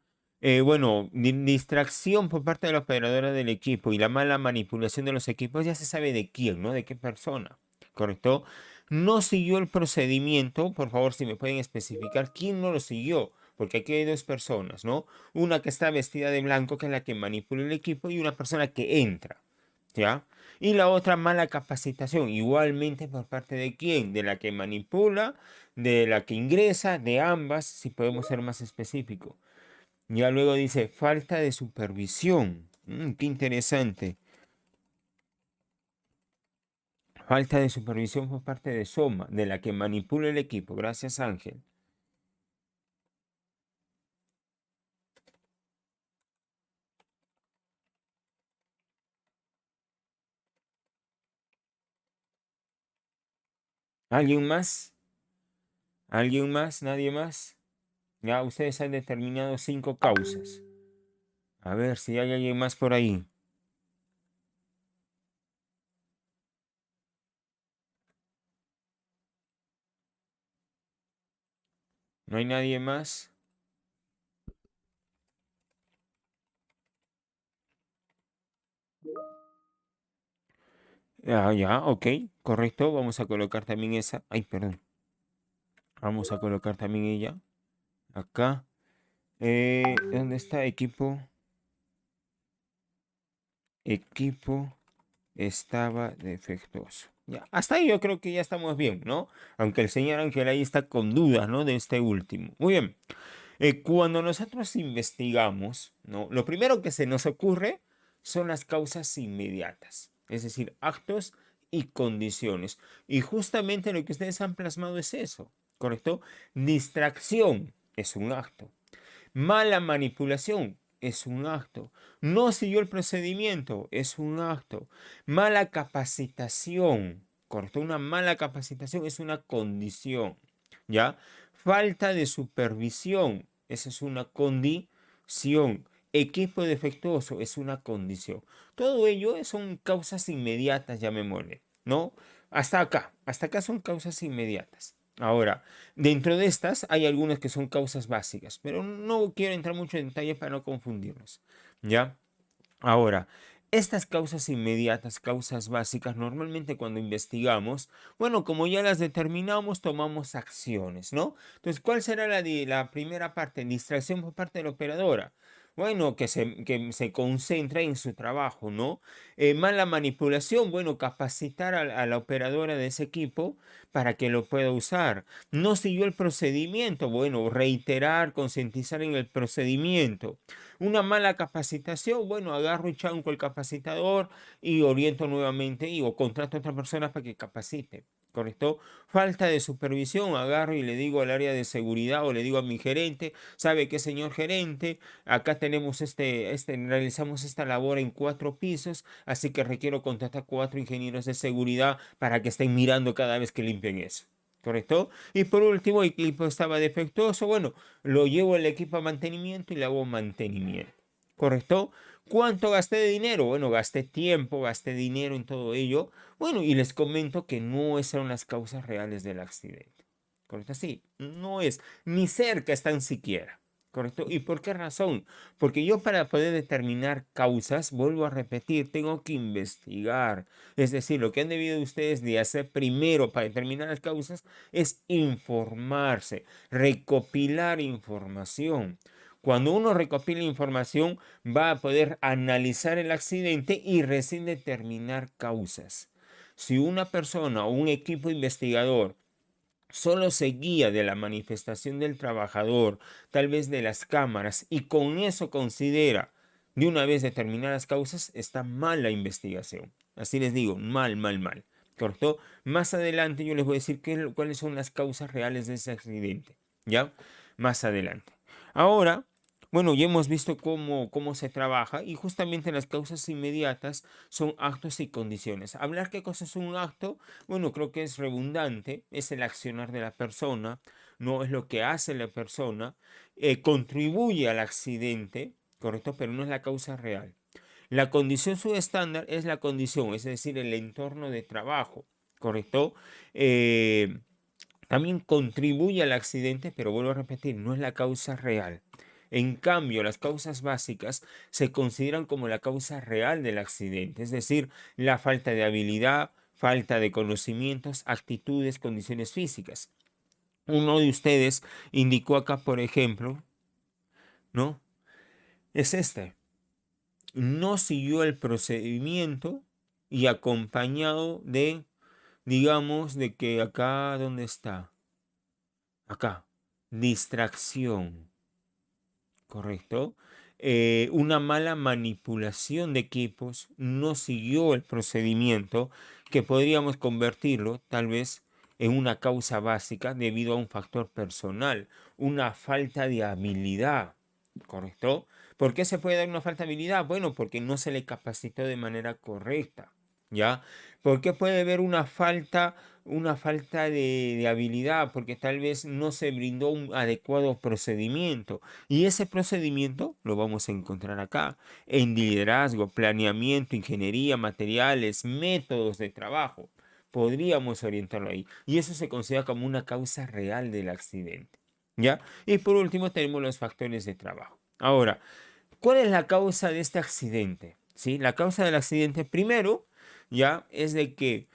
Bueno, distracción por parte de la operadora del equipo y la mala manipulación de los equipos ya se sabe de quién, ¿no? De qué persona, ¿correcto? No siguió el procedimiento, por favor, si me pueden especificar quién no lo siguió, porque aquí hay dos personas, ¿no? Una que está vestida de blanco, que es la que manipula el equipo, y una persona que entra, ¿ya? Y la otra mala capacitación, igualmente por parte de quién, de la que manipula, de la que ingresa, de ambas, si podemos ser más específicos. Ya luego dice falta de supervisión. Qué interesante. Falta de supervisión por parte de Soma, de la que manipula el equipo. Gracias, Ángel. ¿Alguien más? ¿Alguien más? ¿Nadie más? Ya ustedes han determinado 5 causas. A ver si hay alguien más por ahí. ¿No hay nadie más? Ya, ok, correcto. Vamos a colocar también esa. Ay, perdón. Vamos a colocar también ella. Acá. ¿Dónde está equipo? Equipo estaba defectuoso. Ya, hasta ahí yo creo que ya estamos bien, ¿no? Aunque el señor Ángel ahí está con dudas, ¿no? De este último. Muy bien. Cuando nosotros investigamos, ¿no? Lo primero que se nos ocurre son las causas inmediatas, es decir, actos y condiciones. Y justamente lo que ustedes han plasmado es eso, ¿correcto? Distracción es un acto. Mala manipulación es un acto. No siguió el procedimiento es un acto. Mala capacitación, ¿correcto? Una mala capacitación es una condición, ¿ya? Falta de supervisión, esa es una condición. Equipo defectuoso es una condición. Todo ello son causas inmediatas, llamémosle, ¿no? Hasta acá son causas inmediatas. Ahora, dentro de estas hay algunas que son causas básicas, pero no quiero entrar mucho en detalle para no confundirnos, ¿ya? Ahora, estas causas inmediatas, causas básicas, normalmente cuando investigamos, bueno, como ya las determinamos, tomamos acciones, ¿no? Entonces, ¿cuál será la primera parte? Distracción por parte de la operadora. Bueno, que se concentra en su trabajo, ¿no? Mala manipulación, bueno, capacitar a la operadora de ese equipo para que lo pueda usar. No siguió el procedimiento, bueno, reiterar, concientizar en el procedimiento. Una mala capacitación, bueno, agarro y chanco el capacitador y oriento nuevamente o contrato a otra persona para que capacite. ¿Correcto? Falta de supervisión, agarro y le digo al área de seguridad o le digo a mi gerente, ¿sabe qué, señor gerente? Acá tenemos realizamos esta labor en 4 pisos, así que requiero contratar 4 ingenieros de seguridad para que estén mirando cada vez que limpien eso. ¿Correcto? Y por último, el equipo estaba defectuoso. Bueno, lo llevo al equipo a mantenimiento y le hago mantenimiento. ¿Correcto? ¿Cuánto gasté de dinero? Bueno, gasté tiempo, gasté dinero en todo ello. Bueno, y les comento que no son las causas reales del accidente. ¿Correcto? Sí, no es, ni cerca están siquiera. ¿Correcto? ¿Y por qué razón? Porque yo para poder determinar causas, vuelvo a repetir, tengo que investigar. Es decir, lo que han debido ustedes de hacer primero para determinar las causas es informarse, recopilar información. Cuando uno recopila información, va a poder analizar el accidente y recién determinar causas. Si una persona o un equipo investigador solo se guía de la manifestación del trabajador, tal vez de las cámaras, y con eso considera de una vez determinadas causas, está mal la investigación. Así les digo, mal, mal, mal. ¿Correcto? Más adelante yo les voy a decir cuáles son las causas reales de ese accidente. ¿Ya? Más adelante. Ahora, bueno, ya hemos visto cómo se trabaja y justamente las causas inmediatas son actos y condiciones. Hablar qué cosa es un acto, bueno, creo que es redundante, es el accionar de la persona, no es lo que hace la persona, contribuye al accidente, ¿correcto? Pero no es la causa real. La condición subestándar es la condición, es decir, el entorno de trabajo, ¿correcto? También contribuye al accidente, pero vuelvo a repetir, no es la causa real. En cambio, las causas básicas se consideran como la causa real del accidente, es decir, la falta de habilidad, falta de conocimientos, actitudes, condiciones físicas. Uno de ustedes indicó acá, por ejemplo, ¿no? Es este. No siguió el procedimiento y acompañado de, digamos, de que acá, ¿dónde está? Acá, distracción, ¿correcto? una mala manipulación de equipos, no siguió el procedimiento, que podríamos convertirlo tal vez en una causa básica debido a un factor personal, una falta de habilidad, ¿correcto? ¿Por qué se puede dar una falta de habilidad? Bueno, porque no se le capacitó de manera correcta, ¿ya? ¿Por qué puede haber una falta de habilidad? Porque tal vez no se brindó un adecuado procedimiento. Y ese procedimiento lo vamos a encontrar acá, en liderazgo, planeamiento, ingeniería, materiales, métodos de trabajo. Podríamos orientarlo ahí. Y eso se considera como una causa real del accidente, ¿ya? Y por último tenemos los factores de trabajo. Ahora, ¿cuál es la causa de este accidente? ¿Sí? La causa del accidente, primero, ya es de que,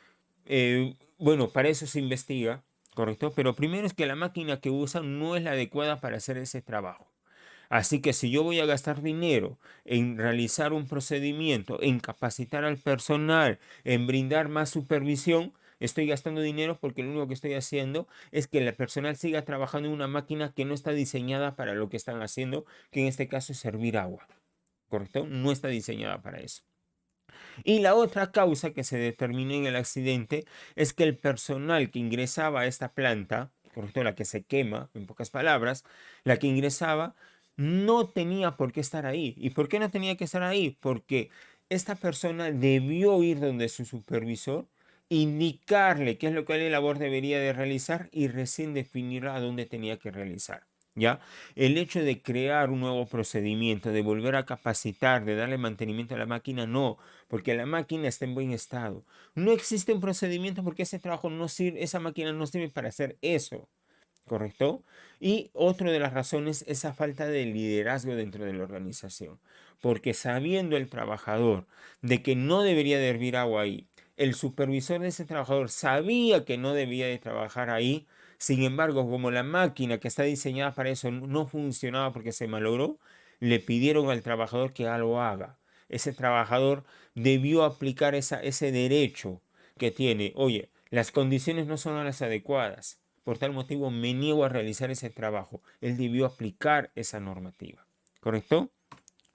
bueno, para eso se investiga, ¿correcto? Pero primero es que la máquina que usan no es la adecuada para hacer ese trabajo. Así que si yo voy a gastar dinero en realizar un procedimiento, en capacitar al personal, en brindar más supervisión, estoy gastando dinero porque lo único que estoy haciendo es que el personal siga trabajando en una máquina que no está diseñada para lo que están haciendo, que en este caso es servir agua. ¿Correcto? No está diseñada para eso. Y la otra causa que se determinó en el accidente es que el personal que ingresaba a esta planta, ¿correcto? La que se quema, en pocas palabras, la que ingresaba no tenía por qué estar ahí. ¿Y por qué no tenía que estar ahí? Porque esta persona debió ir donde su supervisor, indicarle qué es lo que la labor debería de realizar y recién definir a dónde tenía que realizar. ¿Ya? El hecho de crear un nuevo procedimiento, de volver a capacitar, de darle mantenimiento a la máquina, no, porque la máquina está en buen estado. No existe un procedimiento porque ese trabajo no sirve, esa máquina no sirve para hacer eso, ¿correcto? Y otra de las razones es esa falta de liderazgo dentro de la organización, porque sabiendo el trabajador de que no debería de hervir agua ahí, el supervisor de ese trabajador sabía que no debía de trabajar ahí, sin embargo, como la máquina que está diseñada para eso no funcionaba porque se malogró, le pidieron al trabajador que lo haga. Ese trabajador debió aplicar ese derecho que tiene. Oye, las condiciones no son las adecuadas. Por tal motivo me niego a realizar ese trabajo. Él debió aplicar esa normativa. ¿Correcto?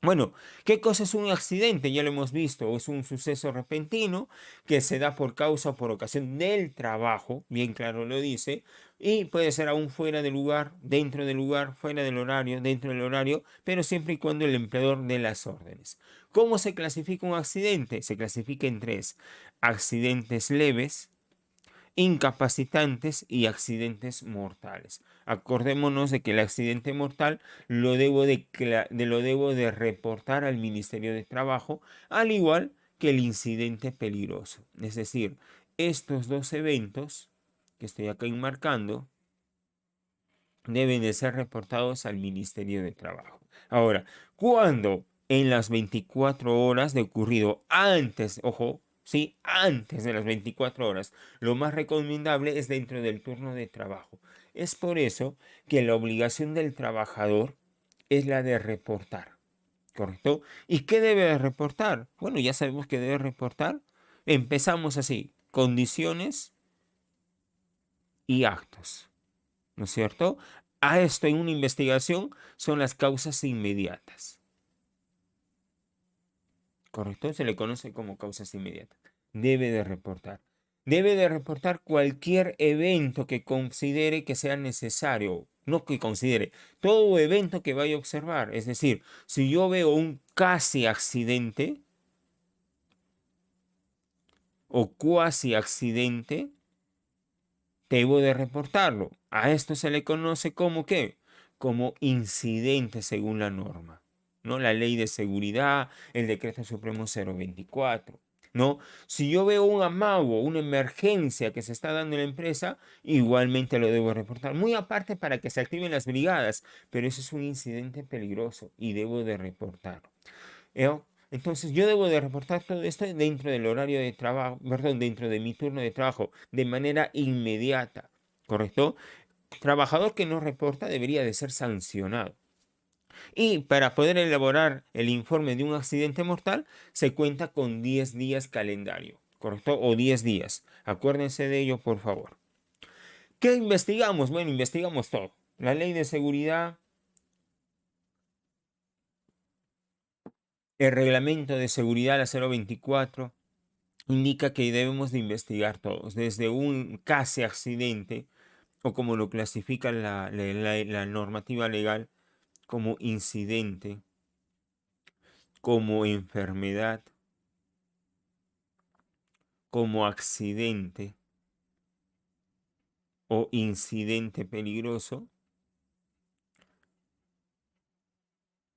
Bueno, ¿qué cosa es un accidente? Ya lo hemos visto, es un suceso repentino que se da por causa o por ocasión del trabajo, bien claro lo dice, y puede ser aún fuera del lugar, dentro del lugar, fuera del horario, dentro del horario, pero siempre y cuando el empleador dé las órdenes. ¿Cómo se clasifica un accidente? Se clasifica en tres: accidentes leves, incapacitantes y accidentes mortales. Acordémonos de que el accidente mortal lo debo de reportar al Ministerio de Trabajo, al igual que el incidente peligroso. Es decir, estos dos eventos que estoy acá enmarcando deben de ser reportados al Ministerio de Trabajo. Ahora, cuando en las 24 horas de ocurrido antes, ojo, sí, antes de las 24 horas, lo más recomendable es dentro del turno de trabajo. Es por eso que la obligación del trabajador es la de reportar, ¿correcto? ¿Y qué debe de reportar? Bueno, ya sabemos que debe reportar. Empezamos así: condiciones y actos, ¿no es cierto? A esto en una investigación son las causas inmediatas, ¿correcto? Se le conoce como causas inmediatas. Debe de reportar. Debe de reportar cualquier evento que considere que sea necesario, no que considere, todo evento que vaya a observar. Es decir, si yo veo un casi accidente o cuasi accidente, debo de reportarlo. A esto se le conoce como ¿qué? Como incidente según la norma, ¿no? La ley de seguridad, el decreto supremo 024, ¿no? Si yo veo un amago, una emergencia que se está dando en la empresa, igualmente lo debo reportar. Muy aparte para que se activen las brigadas, pero eso es un incidente peligroso y debo de reportarlo. Entonces yo debo de reportar todo esto dentro del horario de trabajo, perdón, dentro de mi turno de trabajo, de manera inmediata, ¿correcto? Trabajador que no reporta debería de ser sancionado. Y para poder elaborar el informe de un accidente mortal, se cuenta con 10 días calendario, ¿correcto? O 10 días. Acuérdense de ello, por favor. ¿Qué investigamos? Bueno, investigamos todo. La ley de seguridad, El reglamento de seguridad, la 024, indica que debemos de investigar todos, desde un casi accidente, o como lo clasifica la normativa legal, como incidente, como enfermedad, como accidente o incidente peligroso,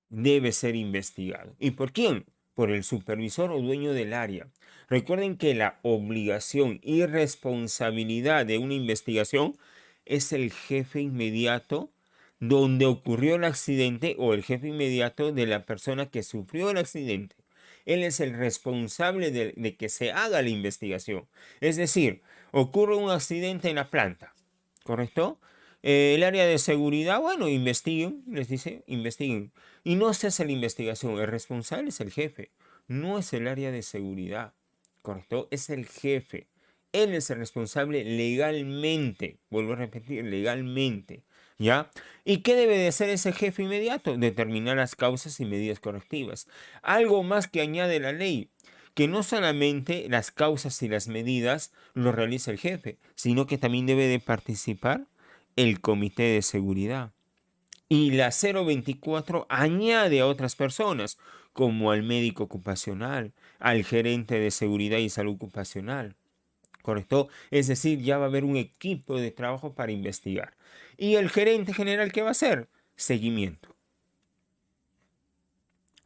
debe ser investigado. ¿Y por quién? Por el supervisor o dueño del área. Recuerden que la obligación y responsabilidad de una investigación es el jefe inmediato donde ocurrió el accidente o el jefe inmediato de la persona que sufrió el accidente. Él es el responsable de que se haga la investigación. Es decir, ocurre un accidente en la planta, ¿correcto? El área de seguridad, bueno, investiguen, les dice, investiguen. Y no se hace la investigación, el responsable es el jefe, no es el área de seguridad, ¿correcto? Es el jefe. Él es el responsable legalmente, vuelvo a repetir, legalmente, ¿ya? ¿Y qué debe de hacer ese jefe inmediato? Determinar las causas y medidas correctivas. Algo más que añade la ley, que no solamente las causas y las medidas lo realiza el jefe, sino que también debe de participar el comité de seguridad. Y la 024 añade a otras personas, como al médico ocupacional, al gerente de seguridad y salud ocupacional. ¿Correcto? Es decir, ya va a haber un equipo de trabajo para investigar. ¿Y el gerente general qué va a hacer? Seguimiento.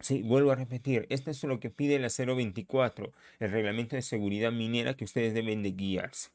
Sí, vuelvo a repetir, esto es lo que pide la 024, el reglamento de seguridad minera que ustedes deben de guiarse.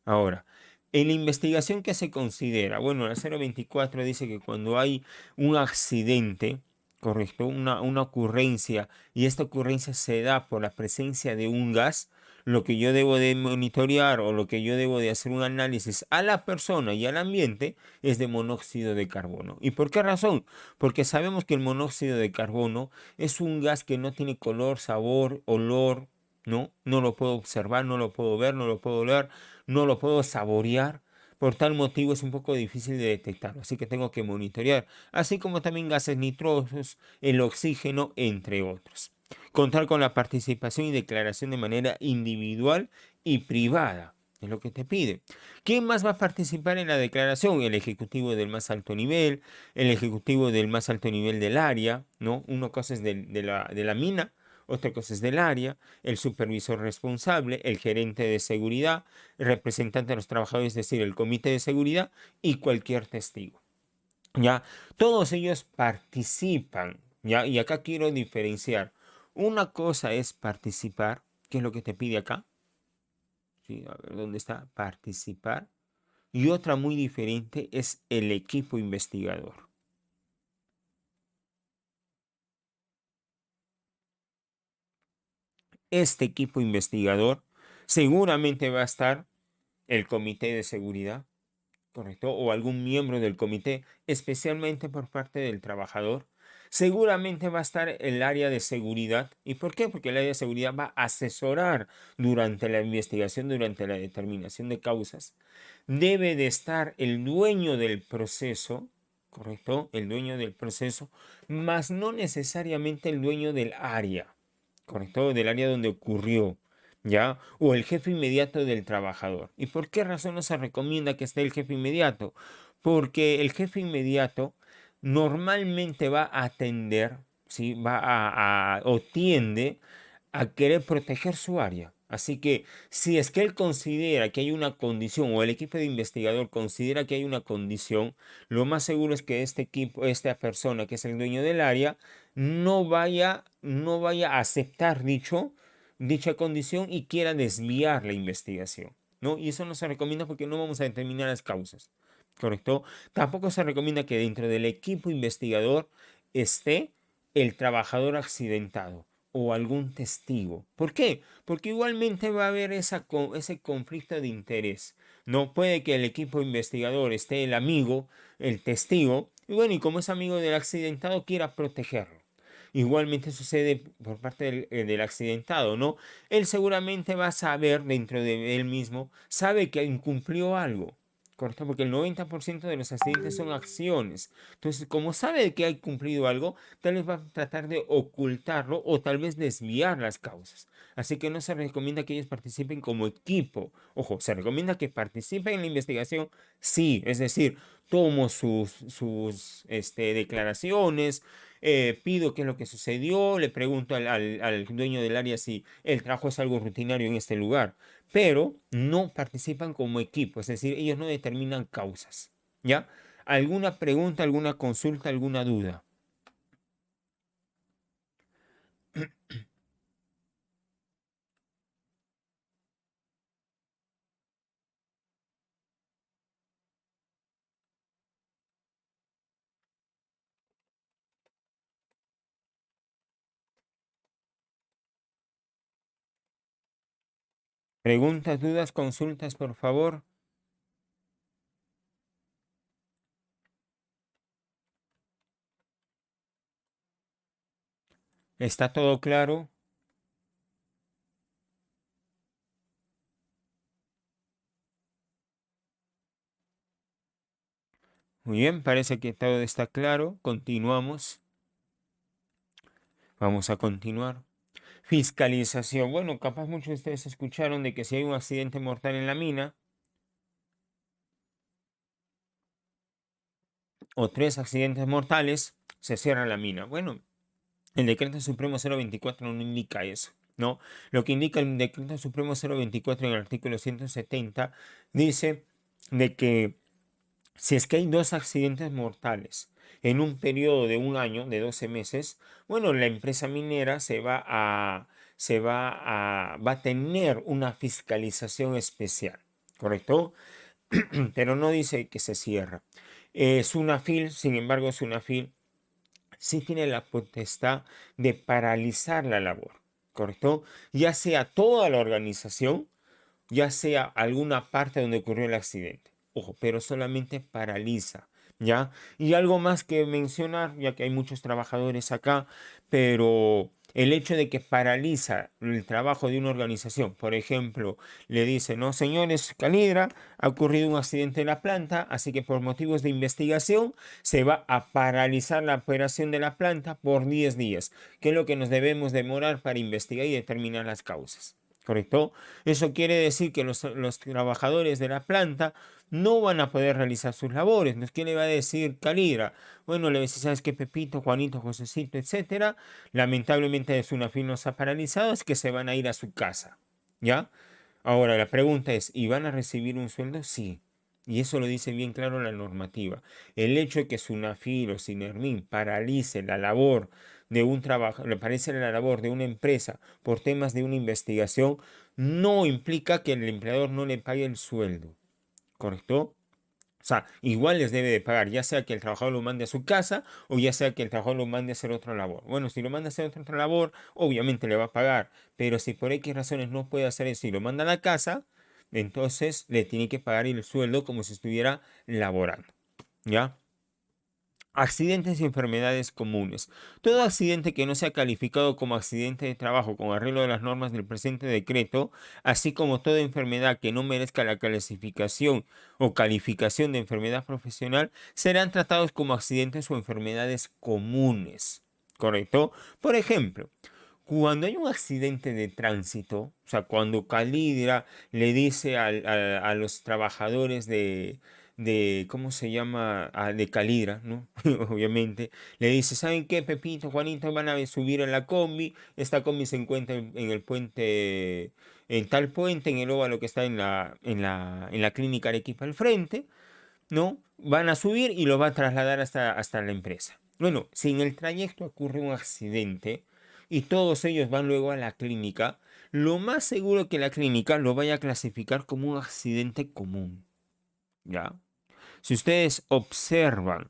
Ahora, en la investigación que se considera, bueno, la 024 dice que cuando hay un accidente, correcto, una ocurrencia, y esta ocurrencia se da por la presencia de un gas, lo que yo debo de monitorear o lo que yo debo de hacer un análisis a la persona y al ambiente es de monóxido de carbono. ¿Y por qué razón? Porque sabemos que el monóxido de carbono es un gas que no tiene color, sabor, olor, ¿no? No lo puedo observar, no lo puedo ver, no lo puedo oler, no lo puedo saborear. Por tal motivo es un poco difícil de detectar, así que tengo que monitorear, así como también gases nitrosos, el oxígeno, entre otros. Contar con la participación y declaración de manera individual y privada, es lo que te pide. ¿Quién más va a participar en la declaración? El ejecutivo del más alto nivel, el ejecutivo del más alto nivel del área, ¿no? Una cosa es de la mina, otra cosa es del área, el supervisor responsable, el gerente de seguridad, el representante de los trabajadores, es decir, el comité de seguridad y cualquier testigo. ¿Ya? Todos ellos participan, ¿ya? Y acá quiero diferenciar. Una cosa es participar, que es lo que te pide acá. ¿Sí? A ver, ¿dónde está? Participar. Y otra muy diferente es el equipo investigador. Este equipo investigador seguramente va a estar el comité de seguridad, ¿correcto? O algún miembro del comité, especialmente por parte del trabajador. Seguramente va a estar el área de seguridad. ¿Y por qué? Porque el área de seguridad va a asesorar durante la investigación, durante la determinación de causas. Debe de estar el dueño del proceso, ¿correcto? El dueño del proceso, más no necesariamente el dueño del área, ¿correcto? Del área donde ocurrió. ¿Ya? O el jefe inmediato del trabajador. ¿Y por qué razón no se recomienda que esté el jefe inmediato? Porque el jefe inmediato normalmente va a atender, ¿sí? O tiende a querer proteger su área. Así que si es que él considera que hay una condición o el equipo de investigador considera que hay una condición, lo más seguro es que este equipo, esta persona que es el dueño del área, no vaya a aceptar dicha condición y quiera desviar la investigación, ¿no? Y eso no se recomienda porque no vamos a determinar las causas, ¿correcto? Tampoco se recomienda que dentro del equipo investigador esté el trabajador accidentado o algún testigo. ¿Por qué? Porque igualmente va a haber ese conflicto de interés. No puede que el equipo investigador esté el amigo, el testigo, y bueno, y como es amigo del accidentado, quiera protegerlo. Igualmente sucede por parte del accidentado, ¿no? Él seguramente va a saber dentro de él mismo, sabe que incumplió algo, ¿correcto? Porque el 90% de los accidentes son acciones. Entonces, como sabe que hay cumplido algo, tal vez va a tratar de ocultarlo o tal vez desviar las causas. Así que no se recomienda que ellos participen como equipo. Ojo, se recomienda que participen en la investigación, sí, es decir, tomo sus declaraciones, pido qué es lo que sucedió, le pregunto al dueño del área si el trabajo es algo rutinario en este lugar, pero no participan como equipo, es decir, ellos no determinan causas, ¿ya? ¿Alguna pregunta, alguna consulta, alguna duda? Preguntas, dudas, consultas, por favor. ¿Está todo claro? Muy bien, parece que todo está claro. Continuamos. Vamos a continuar. Fiscalización. Bueno, capaz muchos de ustedes escucharon de que si hay un accidente mortal en la mina o 3 accidentes mortales, se cierra la mina. Bueno, el decreto supremo 024 no indica eso, ¿no? Lo que indica el decreto supremo 024 en el artículo 170 dice de que si es que hay 2 accidentes mortales en un periodo de un año, de 12 meses, bueno, la empresa minera va a tener una fiscalización especial, ¿correcto? Pero no dice que se cierra. Sunafil, sin embargo, Sunafil sí tiene la potestad de paralizar la labor, ¿correcto? Ya sea toda la organización, ya sea alguna parte donde ocurrió el accidente. Ojo, pero solamente paraliza, ¿ya? Y algo más que mencionar, ya que hay muchos trabajadores acá, pero el hecho de que paraliza el trabajo de una organización, por ejemplo, le dice, no, señores, Calidra, ha ocurrido un accidente en la planta, así que por motivos de investigación se va a paralizar la operación de la planta por 10 días, que es lo que nos debemos demorar para investigar y determinar las causas. ¿Correcto? Eso quiere decir que los trabajadores de la planta no van a poder realizar sus labores. ¿Qué le va a decir Calidra? Bueno, le dice, ¿sabes qué, Pepito, Juanito, Josecito, etcétera? Lamentablemente Sunafil nos ha paralizado, es que se van a ir a su casa. ¿Ya? Ahora, la pregunta es, ¿y van a recibir un sueldo? Sí. Y eso lo dice bien claro la normativa. El hecho de que Sunafil o Sinermin paralice la labor de un trabajo, paralice la labor de una empresa por temas de una investigación, no implica que el empleador no le pague el sueldo. ¿Correcto? O sea, igual les debe de pagar, ya sea que el trabajador lo mande a su casa o ya sea que el trabajador lo mande a hacer otra labor. Bueno, si lo manda a hacer otra labor, obviamente le va a pagar, pero si por X razones no puede hacer eso y lo manda a la casa, entonces le tiene que pagar el sueldo como si estuviera laborando. ¿Ya? Accidentes y enfermedades comunes. Todo accidente que no sea calificado como accidente de trabajo con arreglo de las normas del presente decreto, así como toda enfermedad que no merezca la clasificación o calificación de enfermedad profesional, serán tratados como accidentes o enfermedades comunes. ¿Correcto? Por ejemplo, cuando hay un accidente de tránsito, o sea, cuando Calidra le dice a los trabajadores ¿cómo se llama? De Calidra, ¿no? Obviamente, le dice, ¿saben qué, Pepito, Juanito, van a subir en la combi? Esta combi se encuentra en el puente, en tal puente, en el óvalo que está en la clínica Arequipa al frente, ¿no? Van a subir y lo va a trasladar hasta la empresa. Bueno, si en el trayecto ocurre un accidente y todos ellos van luego a la clínica, lo más seguro que la clínica lo vaya a clasificar como un accidente común, ¿ya? Si ustedes observan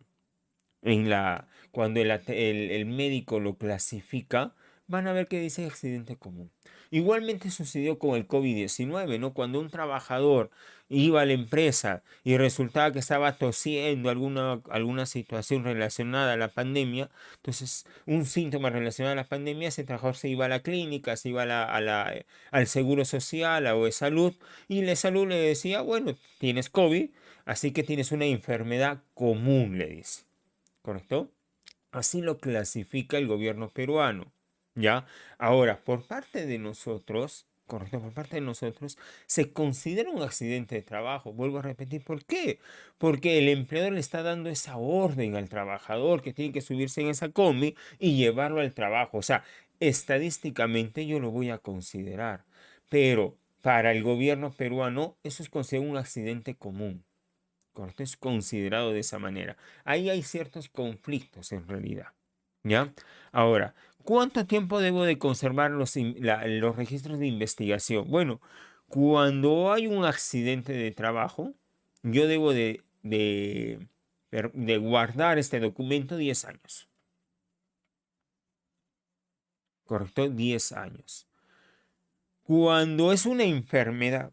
cuando el médico lo clasifica, van a ver que dice accidente común. Igualmente sucedió con el COVID-19, ¿no? Cuando un trabajador iba a la empresa y resultaba que estaba tosiendo alguna situación relacionada a la pandemia, entonces un síntoma relacionado a la pandemia, ese trabajador se iba a la clínica, se iba al seguro social, a o de salud, y la salud le decía, bueno, tienes COVID, Así que tienes una enfermedad común, le dice. ¿Correcto? Así lo clasifica el gobierno peruano. ¿Ya? Ahora, por parte de nosotros, correcto, por parte de nosotros, se considera un accidente de trabajo. Vuelvo a repetir, ¿por qué? Porque el empleador le está dando esa orden al trabajador que tiene que subirse en esa combi y llevarlo al trabajo. O sea, estadísticamente yo lo voy a considerar. Pero para el gobierno peruano, eso es considerado un accidente común. Correcto, es considerado de esa manera. Ahí hay ciertos conflictos en realidad. ¿Ya? Ahora, ¿cuánto tiempo debo de conservar los registros de investigación? Bueno, cuando hay un accidente de trabajo, yo debo de guardar este documento 10 años. ¿Correcto? 10 años. Cuando es una enfermedad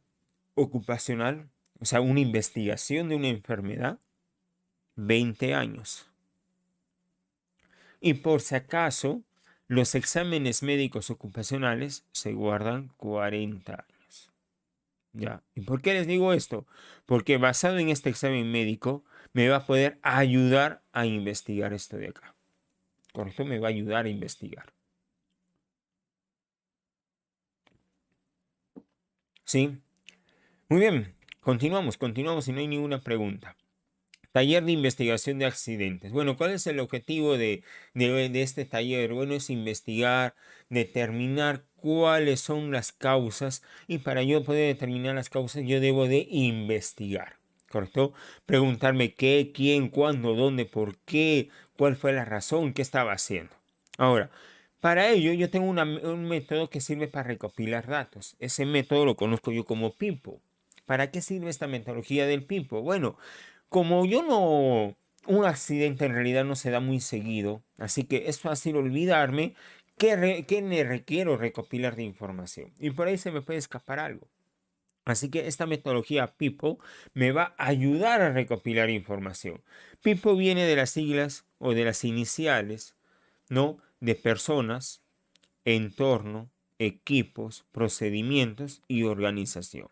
ocupacional, o sea, una investigación de una enfermedad, 20 años. Y por si acaso, los exámenes médicos ocupacionales se guardan 40 años. ¿Ya? ¿Y por qué les digo esto? Porque basado en este examen médico, me va a poder ayudar a investigar esto de acá. ¿Correcto? Me va a ayudar a investigar. ¿Sí? Muy bien. Continuamos y no hay ninguna pregunta. Taller de investigación de accidentes. Bueno, ¿cuál es el objetivo de este taller? Bueno, es investigar, determinar cuáles son las causas y para yo poder determinar las causas yo debo de investigar, ¿correcto? Preguntarme qué, quién, cuándo, dónde, por qué, cuál fue la razón, qué estaba haciendo. Ahora, para ello yo tengo un método que sirve para recopilar datos. Ese método lo conozco yo como PIMPO. ¿Para qué sirve esta metodología del PIMPO? Bueno, como yo no, un accidente en realidad no se da muy seguido, así que es fácil olvidarme qué me requiero recopilar de información. Y por ahí se me puede escapar algo. Así que esta metodología PIPO me va a ayudar a recopilar información. PIPO viene de las siglas o de las iniciales, ¿no? De personas, entorno, equipos, procedimientos y organización.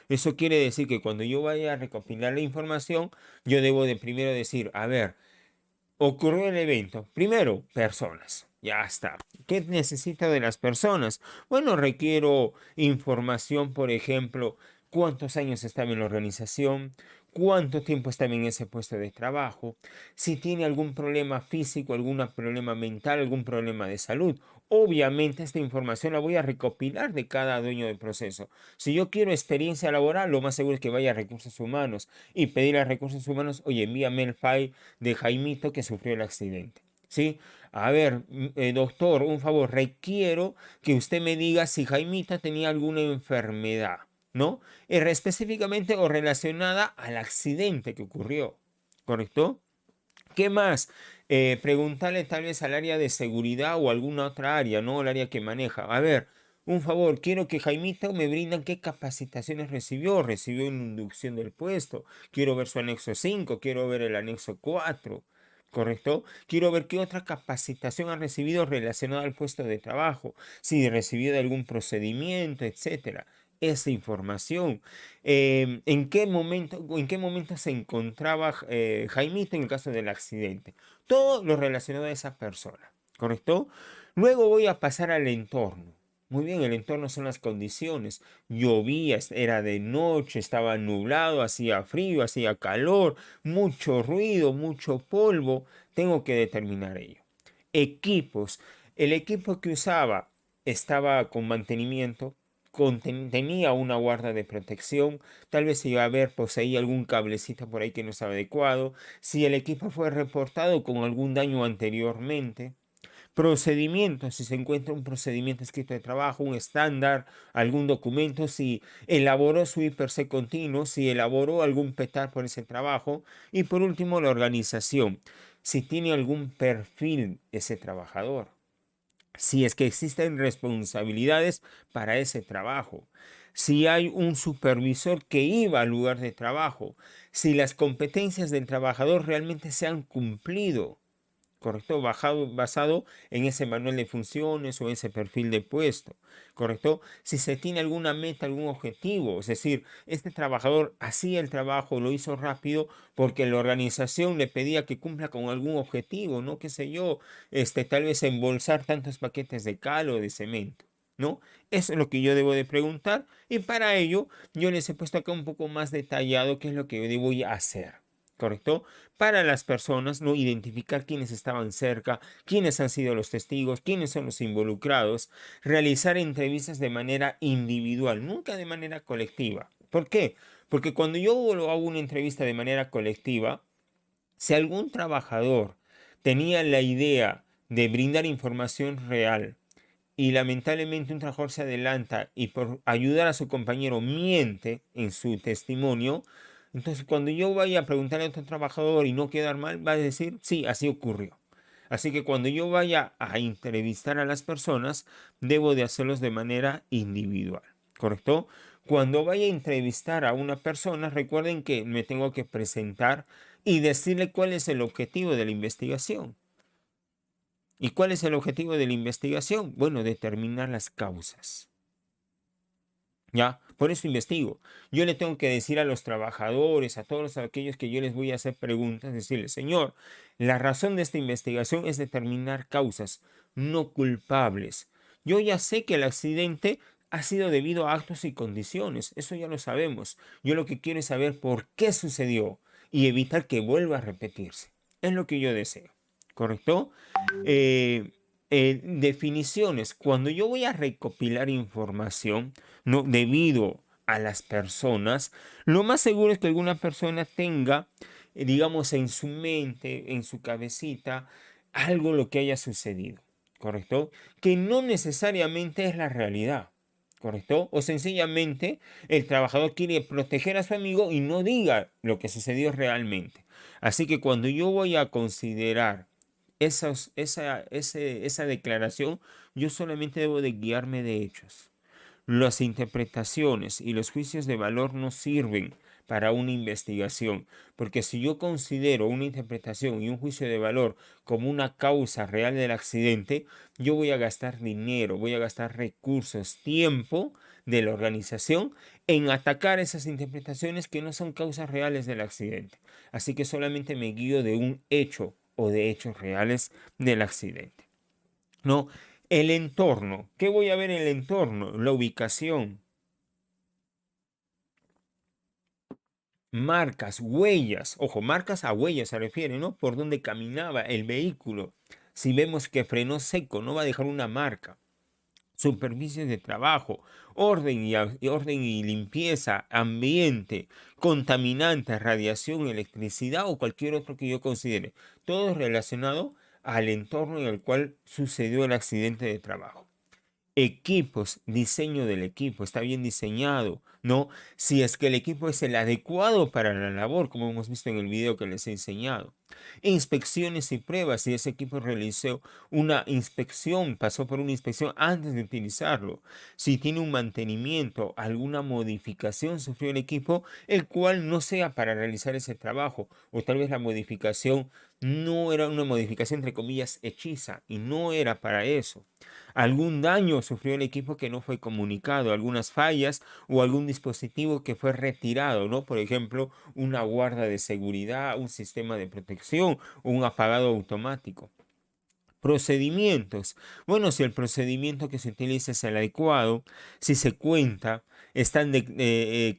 Eso quiere decir que cuando yo vaya a recopilar la información, yo debo de primero decir, a ver, ocurrió el evento. Primero, personas. Ya está. ¿Qué necesito de las personas? Bueno, requiero información, por ejemplo, cuántos años estaba en la organización, cuánto tiempo estaba en ese puesto de trabajo, si tiene algún problema físico, algún problema mental, algún problema de salud. Obviamente esta información la voy a recopilar de cada dueño del proceso. Si yo quiero experiencia laboral, lo más seguro es que vaya a recursos humanos y pedir a recursos humanos, oye, envíame el file de Jaimito que sufrió el accidente. ¿Sí? A ver, doctor, un favor, requiero que usted me diga si Jaimito tenía alguna enfermedad, ¿no? Específicamente o relacionada al accidente que ocurrió, ¿correcto? ¿Qué más? Preguntarle tal vez al área de seguridad o alguna otra área, ¿no? El área que maneja. A ver, un favor, quiero que Jaimito me brindan qué capacitaciones recibió. Recibió una inducción del puesto. Quiero ver su anexo 5, quiero ver el anexo 4. ¿Correcto? Quiero ver qué otra capacitación ha recibido relacionada al puesto de trabajo, si recibió de algún procedimiento, etcétera. Esa información. En qué momento se encontraba Jaimito en el caso del accidente? Todo lo relacionado a esa persona, ¿correcto? Luego voy a pasar al entorno. Muy bien, el entorno son las condiciones. Llovía, era de noche, estaba nublado, hacía frío, hacía calor, mucho ruido, mucho polvo. Tengo que determinar ello. Equipos. El equipo que usaba estaba con mantenimiento, tenía una guarda de protección, tal vez iba a haber poseía algún cablecito por ahí que no estaba adecuado, si el equipo fue reportado con algún daño anteriormente. Procedimientos, si se encuentra un procedimiento escrito de trabajo, un estándar, algún documento, si elaboró su IPRC continuo, si elaboró algún PETAR por ese trabajo. Y por último, la organización, si tiene algún perfil ese trabajador, si es que existen responsabilidades para ese trabajo, si hay un supervisor que iba al lugar de trabajo, si las competencias del trabajador realmente se han cumplido. ¿correcto? Basado en ese manual de funciones o ese perfil de puesto, ¿correcto? Si se tiene alguna meta, algún objetivo, es decir, este trabajador hacía el trabajo, lo hizo rápido porque la organización le pedía que cumpla con algún objetivo, ¿no? Qué sé yo, tal vez embolsar tantos paquetes de cal o de cemento, ¿no? Eso es lo que yo debo de preguntar y para ello yo les he puesto acá un poco más detallado qué es lo que yo debo hacer. ¿Correcto? Para las personas, no identificar quiénes estaban cerca, quiénes han sido los testigos, quiénes son los involucrados, realizar entrevistas de manera individual, nunca de manera colectiva. ¿Por qué? Porque cuando yo hago una entrevista de manera colectiva, si algún trabajador tenía la idea de brindar información real y lamentablemente un trabajador se adelanta y por ayudar a su compañero miente en su testimonio, entonces cuando yo vaya a preguntarle a otro trabajador y no quedar mal, va a decir, sí, así ocurrió. Así que cuando yo vaya a entrevistar a las personas, debo de hacerlos de manera individual, ¿correcto? Cuando vaya a entrevistar a una persona, recuerden que me tengo que presentar y decirle cuál es el objetivo de la investigación. ¿Y cuál es el objetivo de la investigación? Bueno, determinar las causas. ¿Ya? Por eso investigo. Yo le tengo que decir a los trabajadores, a todos aquellos que yo les voy a hacer preguntas, decirles, señor, la razón de esta investigación es determinar causas, no culpables. Yo ya sé que el accidente ha sido debido a actos y condiciones, eso ya lo sabemos. Yo lo que quiero es saber por qué sucedió y evitar que vuelva a repetirse. Es lo que yo deseo. ¿Correcto? Eh, Definiciones. Cuando yo voy a recopilar información, no debido a las personas, lo más seguro es que alguna persona tenga, digamos, en su mente, en su cabecita, algo lo que haya sucedido, ¿correcto? Que no necesariamente es la realidad, ¿correcto? O sencillamente el trabajador quiere proteger a su amigo y no diga lo que sucedió realmente. Así que cuando yo voy a considerar esa declaración, yo solamente debo de guiarme de hechos. Las interpretaciones y los juicios de valor no sirven para una investigación, porque si yo considero una interpretación y un juicio de valor como una causa real del accidente, yo voy a gastar dinero, voy a gastar recursos, tiempo de la organización en atacar esas interpretaciones que no son causas reales del accidente. Así que solamente me guío de un hecho o de hechos reales del accidente. ¿No? El entorno. ¿Qué voy a ver en el entorno? La ubicación. Marcas, huellas. Ojo, marcas a huellas se refiere, ¿no? Por dónde caminaba el vehículo. Si vemos que frenó seco, no va a dejar una marca. Superficies de trabajo, orden y limpieza, ambiente, contaminantes, radiación, electricidad o cualquier otro que yo considere. Todo es relacionado al entorno en el cual sucedió el accidente de trabajo. Equipos, diseño del equipo, está bien diseñado, ¿no? Si es que el equipo es el adecuado para la labor, como hemos visto en el video que les he enseñado. Inspecciones y pruebas, si ese equipo realizó una inspección, pasó por una inspección antes de utilizarlo. Si tiene un mantenimiento, alguna modificación sufrió el equipo, el cual no sea para realizar ese trabajo, o tal vez la modificación no era una modificación entre comillas hechiza y no era para eso. Algún daño sufrió el equipo que no fue comunicado, algunas fallas o algún dispositivo que fue retirado, ¿no? Por ejemplo, una guarda de seguridad, un sistema de protección o un apagado automático. Procedimientos. Bueno, si el procedimiento que se utiliza es el adecuado, si se cuenta, están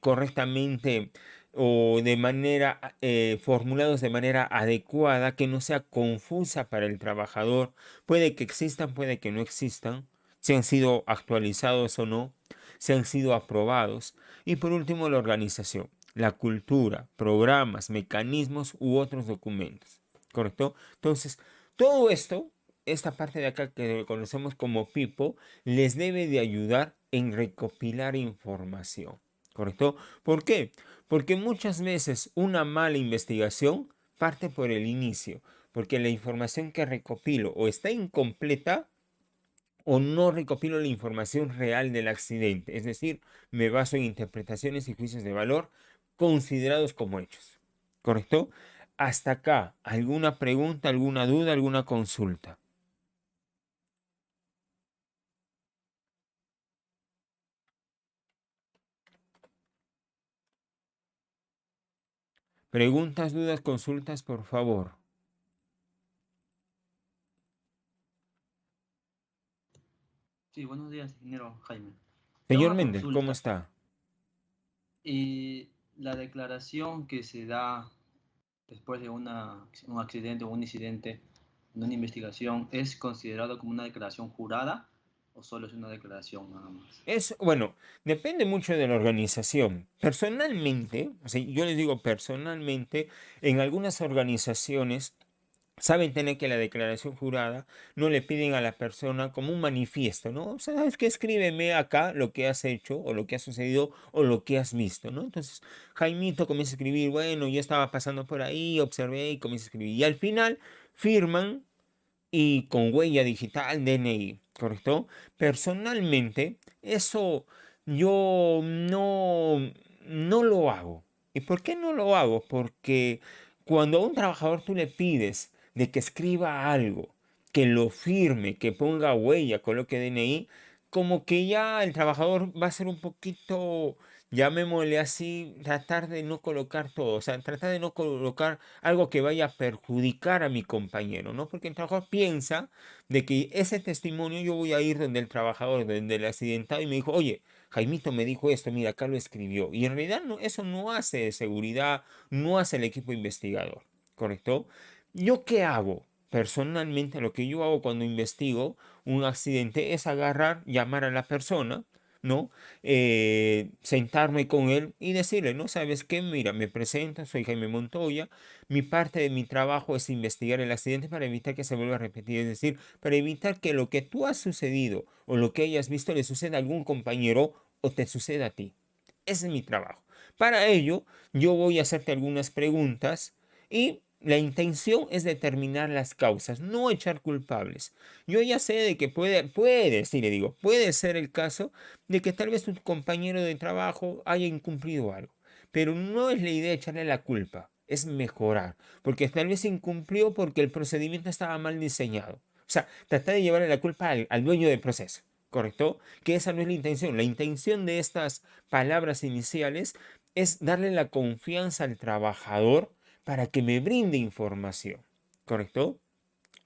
correctamente o de manera formulados de manera adecuada, que no sea confusa para el trabajador. Puede que existan, puede que no existan, si han sido actualizados o no, si han sido aprobados. Y por último, la organización, la cultura, programas, mecanismos u otros documentos. ¿Correcto? Entonces, todo esto, esta parte de acá que conocemos como PIPO, les debe de ayudar en recopilar información. ¿Correcto? ¿Por qué? Porque muchas veces una mala investigación parte por el inicio, porque la información que recopilo o está incompleta o no recopilo la información real del accidente. Es decir, me baso en interpretaciones y juicios de valor considerados como hechos. ¿Correcto? Hasta acá, ¿alguna pregunta, alguna duda, alguna consulta? Preguntas, dudas, consultas, por favor. Sí, buenos días, ingeniero Jaime. Tengo Señor una Méndez, ¿cómo consulta. está? La declaración que se da después de un accidente o un incidente en una investigación, ¿es considerado como una declaración jurada o solo es una declaración nada más? Bueno, depende mucho de la organización. Personalmente, o sea, yo les digo personalmente, en algunas organizaciones saben tener que la declaración jurada no le piden a la persona como un manifiesto, ¿no? O sea, ¿sabes qué? Escríbeme acá lo que has hecho o lo que ha sucedido o lo que has visto, ¿no? Entonces, Jaimito comienza a escribir, bueno, yo estaba pasando por ahí, observé y comienza a escribir. Y al final firman y con huella digital, DNI, ¿correcto? Personalmente, eso yo no lo hago. ¿Y por qué no lo hago? Porque cuando a un trabajador tú le pides de que escriba algo, que lo firme, que ponga huella, coloque DNI, como que ya el trabajador va a ser un poquito, llamémosle así, tratar de no colocar todo, o sea, tratar de no colocar algo que vaya a perjudicar a mi compañero, ¿no? Porque el trabajador piensa de que ese testimonio yo voy a ir donde el trabajador, donde el accidentado y me dijo, oye, Jaimito me dijo esto, mira, acá lo escribió. Y en realidad no, eso no hace seguridad, no hace el equipo investigador, ¿correcto? ¿Yo qué hago? Personalmente, lo que yo hago cuando investigo un accidente es agarrar, llamar a la persona, ¿no? Sentarme con él y decirle, ¿no? ¿Sabes qué? Mira, me presento, soy Jaime Montoya, mi parte de mi trabajo es investigar el accidente para evitar que se vuelva a repetir, es decir, para evitar que lo que tú has sucedido o lo que hayas visto le suceda a algún compañero o te suceda a ti. Ese es mi trabajo. Para ello, yo voy a hacerte algunas preguntas y la intención es determinar las causas, no echar culpables. Yo ya sé de que sí le digo, puede ser el caso de que tal vez tu compañero de trabajo haya incumplido algo, pero no es la idea echarle la culpa, es mejorar, porque tal vez incumplió porque el procedimiento estaba mal diseñado. O sea, tratar de llevarle la culpa al dueño del proceso, ¿correcto? Que esa no es la intención. La intención de estas palabras iniciales es darle la confianza al trabajador para que me brinde información, ¿correcto?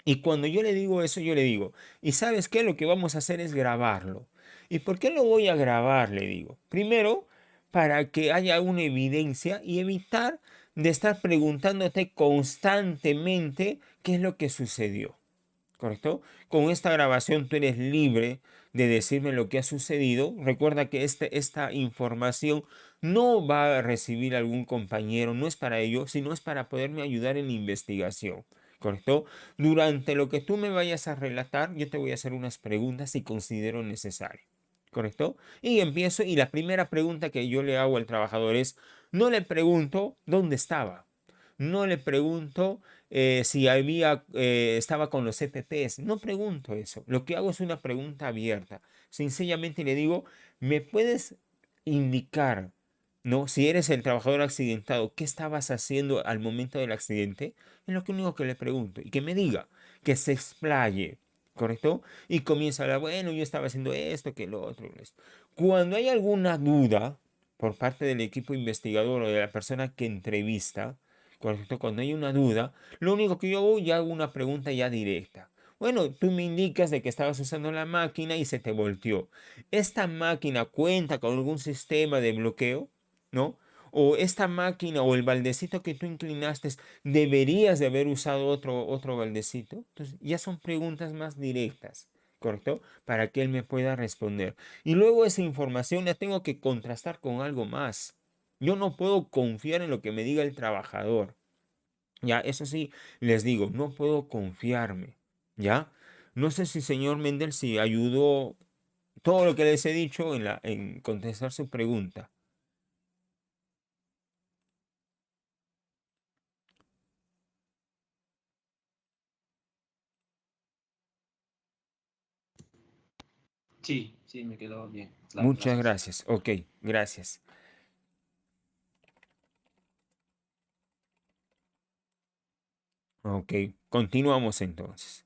Y cuando yo le digo eso, yo le digo, ¿y sabes qué? Lo que vamos a hacer es grabarlo. ¿Y por qué lo voy a grabar? Le digo. Primero, para que haya una evidencia y evitar de estar preguntándote constantemente qué es lo que sucedió. ¿Correcto? Con esta grabación tú eres libre de decirme lo que ha sucedido. Recuerda que esta información no va a recibir algún compañero, no es para ello, sino es para poderme ayudar en la investigación. ¿Correcto? Durante lo que tú me vayas a relatar, yo te voy a hacer unas preguntas si considero necesario. ¿Correcto? Y empiezo, y la primera pregunta que yo le hago al trabajador es, no le pregunto dónde estaba, no le pregunto si estaba con los EPPs. No pregunto eso. Lo que hago es una pregunta abierta. Sencillamente le digo, ¿me puedes indicar, ¿no? Si eres el trabajador accidentado, ¿qué estabas haciendo al momento del accidente? Es lo único que le pregunto. Y que me diga, que se explaye, ¿correcto? Y comienza a hablar, bueno, yo estaba haciendo esto, que lo otro. Esto. Cuando hay alguna duda por parte del equipo investigador o de la persona que entrevista, ¿correcto? Cuando hay una duda, lo único que yo hago, ya hago una pregunta ya directa. Bueno, tú me indicas de que estabas usando la máquina y se te volteó. ¿Esta máquina cuenta con algún sistema de bloqueo? ¿No? O esta máquina o el baldecito que tú inclinaste, deberías de haber usado otro baldecito. Entonces, ya son preguntas más directas, ¿correcto? Para que él me pueda responder. Y luego esa información la tengo que contrastar con algo más. Yo no puedo confiar en lo que me diga el trabajador. Ya, eso sí, les digo, no puedo confiarme. ¿Ya? No sé si señor Mendel si ayudó todo lo que les he dicho en contestar su pregunta. Sí, sí, me quedó bien. Claro, Muchas gracias. gracias. Ok, gracias. Ok, continuamos entonces.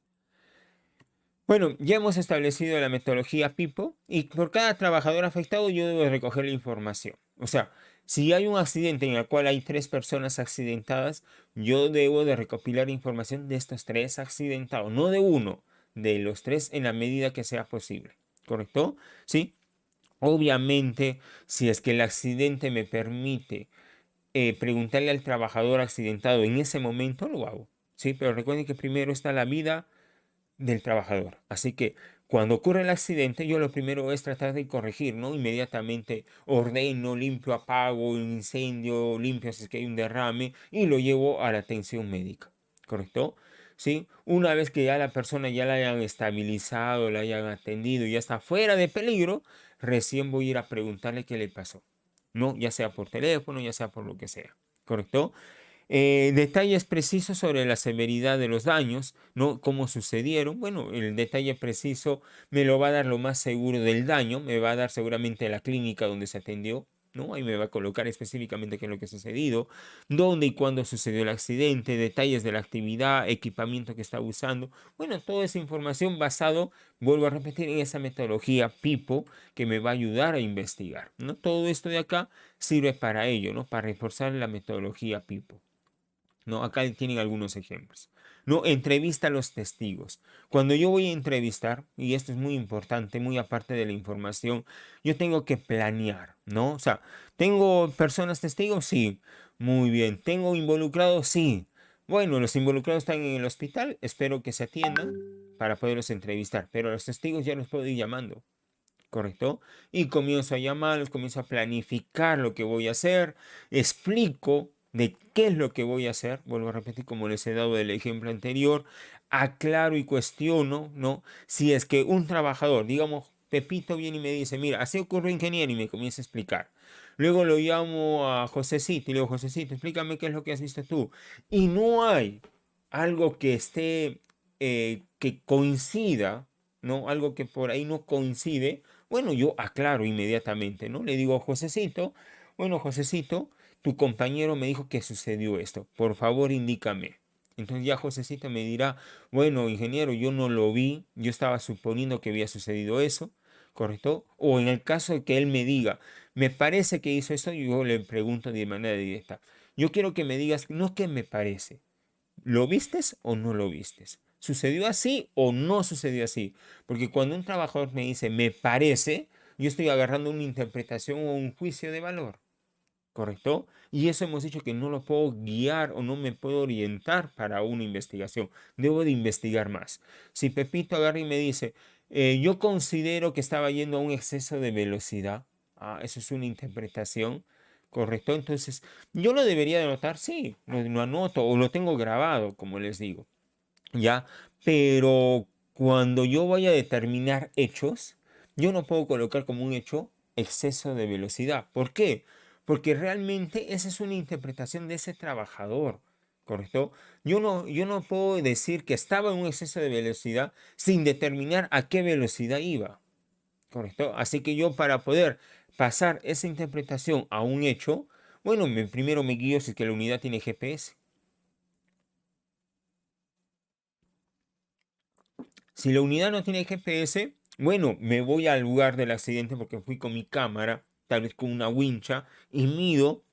Bueno, ya hemos establecido la metodología PIPO y por cada trabajador afectado yo debo recoger la información. O sea, si hay un accidente en el cual hay 3 personas accidentadas, yo debo de recopilar información de estos 3 accidentados, no de uno, de los 3 en la medida que sea posible. ¿Correcto? Sí. Obviamente, si es que el accidente me permite preguntarle al trabajador accidentado en ese momento, lo hago. Sí, pero recuerden que primero está la vida del trabajador. Así que cuando ocurre el accidente, yo lo primero es tratar de corregir, ¿no? Inmediatamente ordeno, limpio, apago un incendio, limpio si es que hay un derrame y lo llevo a la atención médica, ¿correcto? ¿Sí? Una vez que ya la persona ya la hayan estabilizado, la hayan atendido, ya está fuera de peligro, recién voy a ir a preguntarle qué le pasó, ¿no? Ya sea por teléfono, ya sea por lo que sea, ¿correcto? Detalles precisos sobre la severidad de los daños, ¿no? Cómo sucedieron. Bueno, el detalle preciso me lo va a dar lo más seguro del daño, me va a dar seguramente la clínica donde se atendió, ¿no? Ahí me va a colocar específicamente qué es lo que ha sucedido, dónde y cuándo sucedió el accidente, detalles de la actividad, equipamiento que está usando. Bueno, toda esa información basado, vuelvo a repetir, en esa metodología PIPO que me va a ayudar a investigar, ¿no? Todo esto de acá sirve para ello, ¿no? Para reforzar la metodología PIPO. ¿No? Acá tienen algunos ejemplos. ¿No? Entrevista a los testigos. Cuando yo voy a entrevistar, y esto es muy importante, muy aparte de la información, yo tengo que planear, ¿no? O sea, ¿tengo personas testigos? Sí. Muy bien. ¿Tengo involucrados? Sí. Bueno, los involucrados están en el hospital, espero que se atiendan para poderlos entrevistar, pero a los testigos ya los puedo ir llamando. ¿Correcto? Y comienzo a llamarlos, comienzo a planificar lo que voy a hacer, explico de qué es lo que voy a hacer, vuelvo a repetir como les he dado el ejemplo anterior, aclaro y cuestiono, ¿no? Si es que un trabajador, digamos, Pepito viene y me dice, mira, así ocurrió ingeniero y me comienza a explicar. Luego lo llamo a Josecito y le digo, Josecito, explícame qué es lo que has visto tú. Y no hay algo que esté, que coincida, ¿no? Algo que por ahí no coincide. Bueno, yo aclaro inmediatamente, ¿no? Le digo, Josecito, bueno, Josecito, tu compañero me dijo que sucedió esto. Por favor, indícame. Entonces ya Josecito me dirá, bueno, ingeniero, yo no lo vi, yo estaba suponiendo que había sucedido eso, ¿correcto? O en el caso de que él me diga, me parece que hizo esto, yo le pregunto de manera directa. Yo quiero que me digas, no qué me parece, ¿lo vistes o no lo vistes? ¿Sucedió así o no sucedió así? Porque cuando un trabajador me dice me parece, yo estoy agarrando una interpretación o un juicio de valor, ¿correcto? Y eso hemos dicho que no lo puedo guiar o no me puedo orientar para una investigación. Debo de investigar más. Si Pepito agarra y me dice, yo considero que estaba yendo a un exceso de velocidad, eso es una interpretación, ¿correcto? Entonces, ¿yo lo debería de anotar? Sí, lo anoto o lo tengo grabado, como les digo, ¿ya? Pero cuando yo voy a determinar hechos, yo no puedo colocar como un hecho exceso de velocidad. ¿Por qué? Porque realmente esa es una interpretación de ese trabajador, ¿correcto? Yo no puedo decir que estaba en un exceso de velocidad sin determinar a qué velocidad iba, ¿correcto? Así que yo para poder pasar esa interpretación a un hecho, bueno, primero me guío si es que la unidad tiene GPS. Si la unidad no tiene GPS, bueno, me voy al lugar del accidente porque fui con mi cámara, tal vez con una wincha, y mido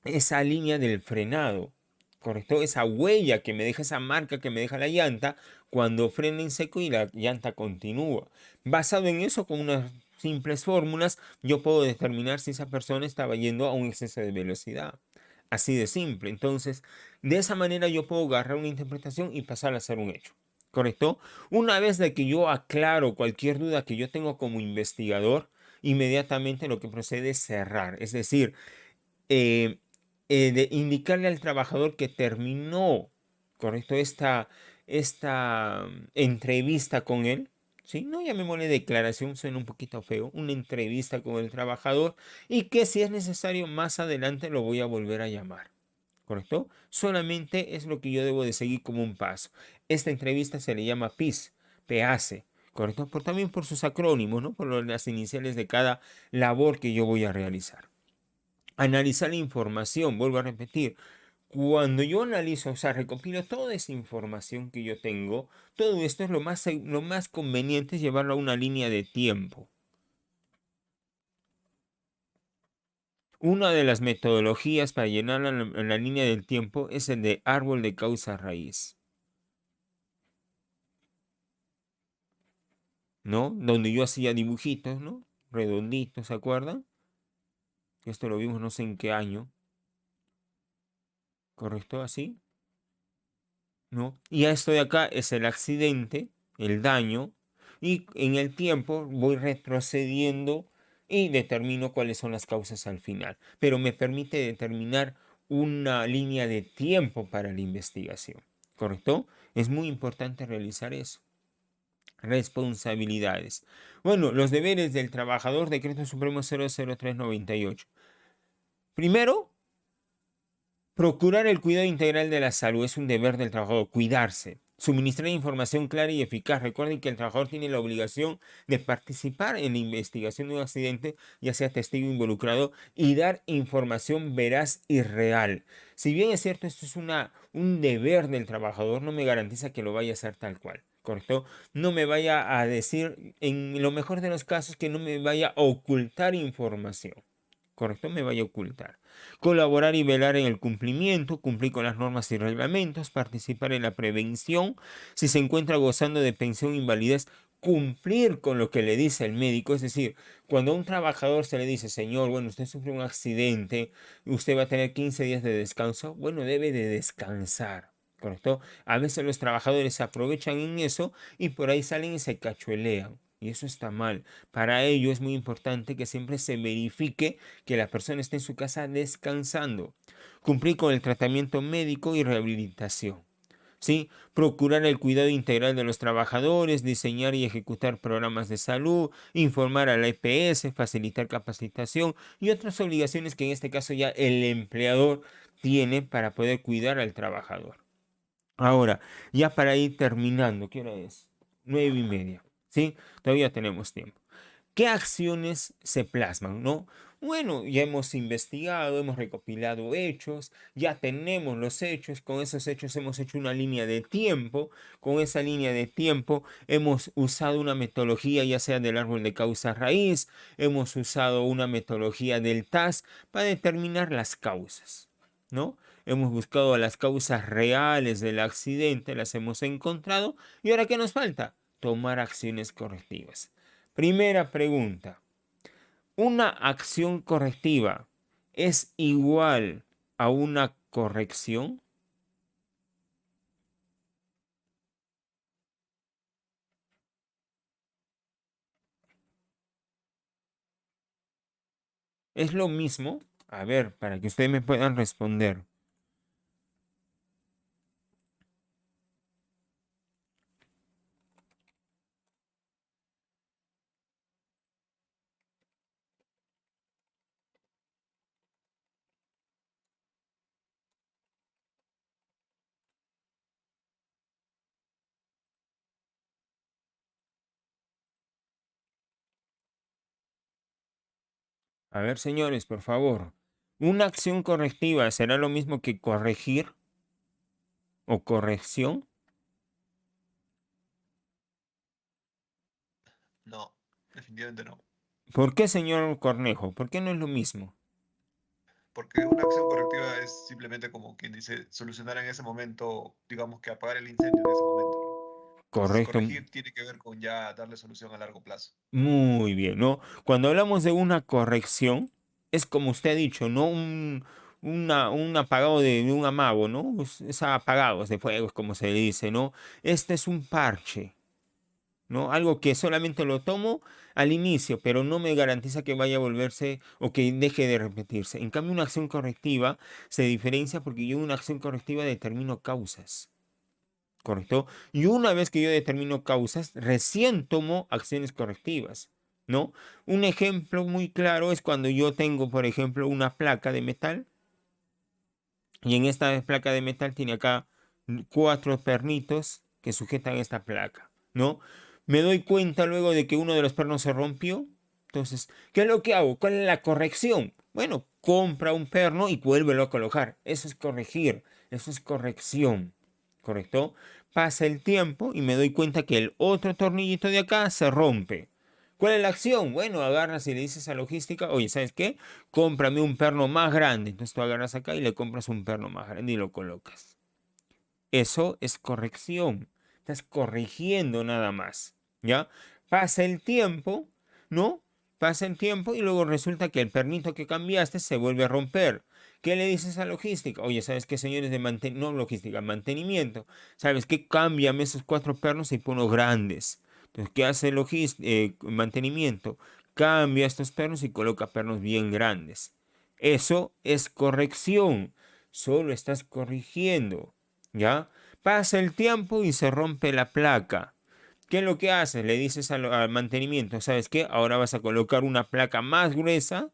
esa línea del frenado, ¿correcto? Esa huella que me deja, esa marca que me deja la llanta cuando frena en seco y la llanta continúa. Basado en eso, con unas simples fórmulas, yo puedo determinar si esa persona estaba yendo a un exceso de velocidad. Así de simple. Entonces, de esa manera yo puedo agarrar una interpretación y pasar a ser un hecho. ¿Correcto? Una vez de que yo aclaro cualquier duda que yo tengo como investigador, inmediatamente lo que procede es cerrar. Es decir, eh, de indicarle al trabajador que terminó, ¿correcto? Esta entrevista con él, ¿sí? No llamémosle declaración, suena un poquito feo, una entrevista con el trabajador y que si es necesario más adelante lo voy a volver a llamar. ¿Correcto? Solamente es lo que yo debo de seguir como un paso. Esta entrevista se le llama PIS, PACE, ¿correcto? También por sus acrónimos, ¿no? Por las iniciales de cada labor que yo voy a realizar. Analizar la información, vuelvo a repetir. cuando yo analizo, o sea, recopilo toda esa información que yo tengo, todo esto es lo más conveniente es llevarlo a una línea de tiempo. Una de las metodologías para llenar la línea del tiempo es el de árbol de causa raíz, ¿no? Donde yo hacía dibujitos, ¿no? Redonditos, ¿se acuerdan? Esto lo vimos no sé en qué año, ¿correcto? Así, ¿no? Y esto de acá es el accidente, el daño, y en el tiempo voy retrocediendo y determino cuáles son las causas al final. Pero me permite determinar una línea de tiempo para la investigación, ¿correcto? Es muy importante realizar eso. Responsabilidades. Bueno, los deberes del trabajador, Decreto Supremo 00398. Primero, procurar el cuidado integral de la salud es un deber del trabajador, cuidarse. Suministrar información clara y eficaz. Recuerden que el trabajador tiene la obligación de participar en la investigación de un accidente, ya sea testigo involucrado, y dar información veraz y real. Si bien es cierto, esto es un deber del trabajador, no me garantiza que lo vaya a hacer tal cual, ¿correcto? No me vaya a decir, en lo mejor de los casos, que no me vaya a ocultar información. ¿Correcto? Me vaya a ocultar. Colaborar y velar en el cumplimiento, cumplir con las normas y reglamentos, participar en la prevención. Si se encuentra gozando de pensión o invalidez, cumplir con lo que le dice el médico. Es decir, cuando a un trabajador se le dice, señor, bueno, usted sufrió un accidente, usted va a tener 15 días de descanso, bueno, debe de descansar. ¿Correcto? A veces los trabajadores se aprovechan en eso y por ahí salen y se cachuelean. Y eso está mal. Para ello es muy importante que siempre se verifique que la persona esté en su casa descansando. Cumplir con el tratamiento médico y rehabilitación. ¿Sí? Procurar el cuidado integral de los trabajadores, diseñar y ejecutar programas de salud, informar a la EPS, facilitar capacitación y otras obligaciones que en este caso ya el empleador tiene para poder cuidar al trabajador. Ahora, ya para ir terminando, ¿qué hora es? 9:30, ¿sí? Todavía tenemos tiempo. ¿Qué acciones se plasman, no? Bueno, ya hemos investigado, hemos recopilado hechos, ya tenemos los hechos, con esos hechos hemos hecho una línea de tiempo, con esa línea de tiempo hemos usado una metodología ya sea del árbol de causa raíz, hemos usado una metodología del TAS para determinar las causas, ¿no? Hemos buscado las causas reales del accidente, las hemos encontrado y ahora ¿qué nos falta? Tomar acciones correctivas. Primera pregunta. ¿Una acción correctiva es igual a una corrección? ¿Es lo mismo? A ver, para que ustedes me puedan responder. A ver, señores, por favor. ¿Una acción correctiva será lo mismo que corregir o corrección? No, definitivamente no. ¿Por qué, señor Cornejo? ¿Por qué no es lo mismo? Porque una acción correctiva es simplemente como quien dice solucionar en ese momento, digamos que apagar el incendio en ese momento, ¿no? Entonces, Correcto. corregir tiene que ver con ya darle solución a largo plazo. Muy bien, ¿no? Cuando hablamos de una corrección, es como usted ha dicho, ¿no? Un apagado de un amago, ¿no? Es apagados de fuegos, como se dice, ¿no? Este es un parche, ¿no? Algo que solamente lo tomo al inicio, pero no me garantiza que vaya a volverse o que deje de repetirse. En cambio, una acción correctiva se diferencia porque yo en una acción correctiva determino causas. ¿Correcto? Y una vez que yo determino causas, recién tomo acciones correctivas, ¿no? Un ejemplo muy claro es cuando yo tengo, por ejemplo, una placa de metal y en esta placa de metal tiene acá 4 pernitos que sujetan esta placa, ¿no? Me doy cuenta luego de que uno de los pernos se rompió. Entonces, ¿qué es lo que hago? ¿Cuál es la corrección? Bueno, compra un perno y vuélvelo a colocar. Eso es corregir, eso es corrección, ¿correcto? Pasa el tiempo y me doy cuenta que el otro tornillito de acá se rompe. ¿Cuál es la acción? Bueno, agarras y le dices a logística, oye, ¿sabes qué? Cómprame un perno más grande. Entonces tú agarras acá y le compras un perno más grande y lo colocas. Eso es corrección. Estás corrigiendo nada más. ¿Ya? Pasa el tiempo, ¿no? Pasa el tiempo y luego resulta que el pernito que cambiaste se vuelve a romper. ¿Qué le dices a logística? Oye, ¿sabes qué, señores de mantenimiento? No logística, mantenimiento. ¿Sabes qué? Cámbiame esos 4 pernos y ponlos grandes. Entonces, ¿qué hace mantenimiento? Cambia estos pernos y coloca pernos bien grandes. Eso es corrección. Solo estás corrigiendo. ¿Ya? Pasa el tiempo y se rompe la placa. ¿Qué es lo que haces? Le dices al mantenimiento, ¿sabes qué? Ahora vas a colocar una placa más gruesa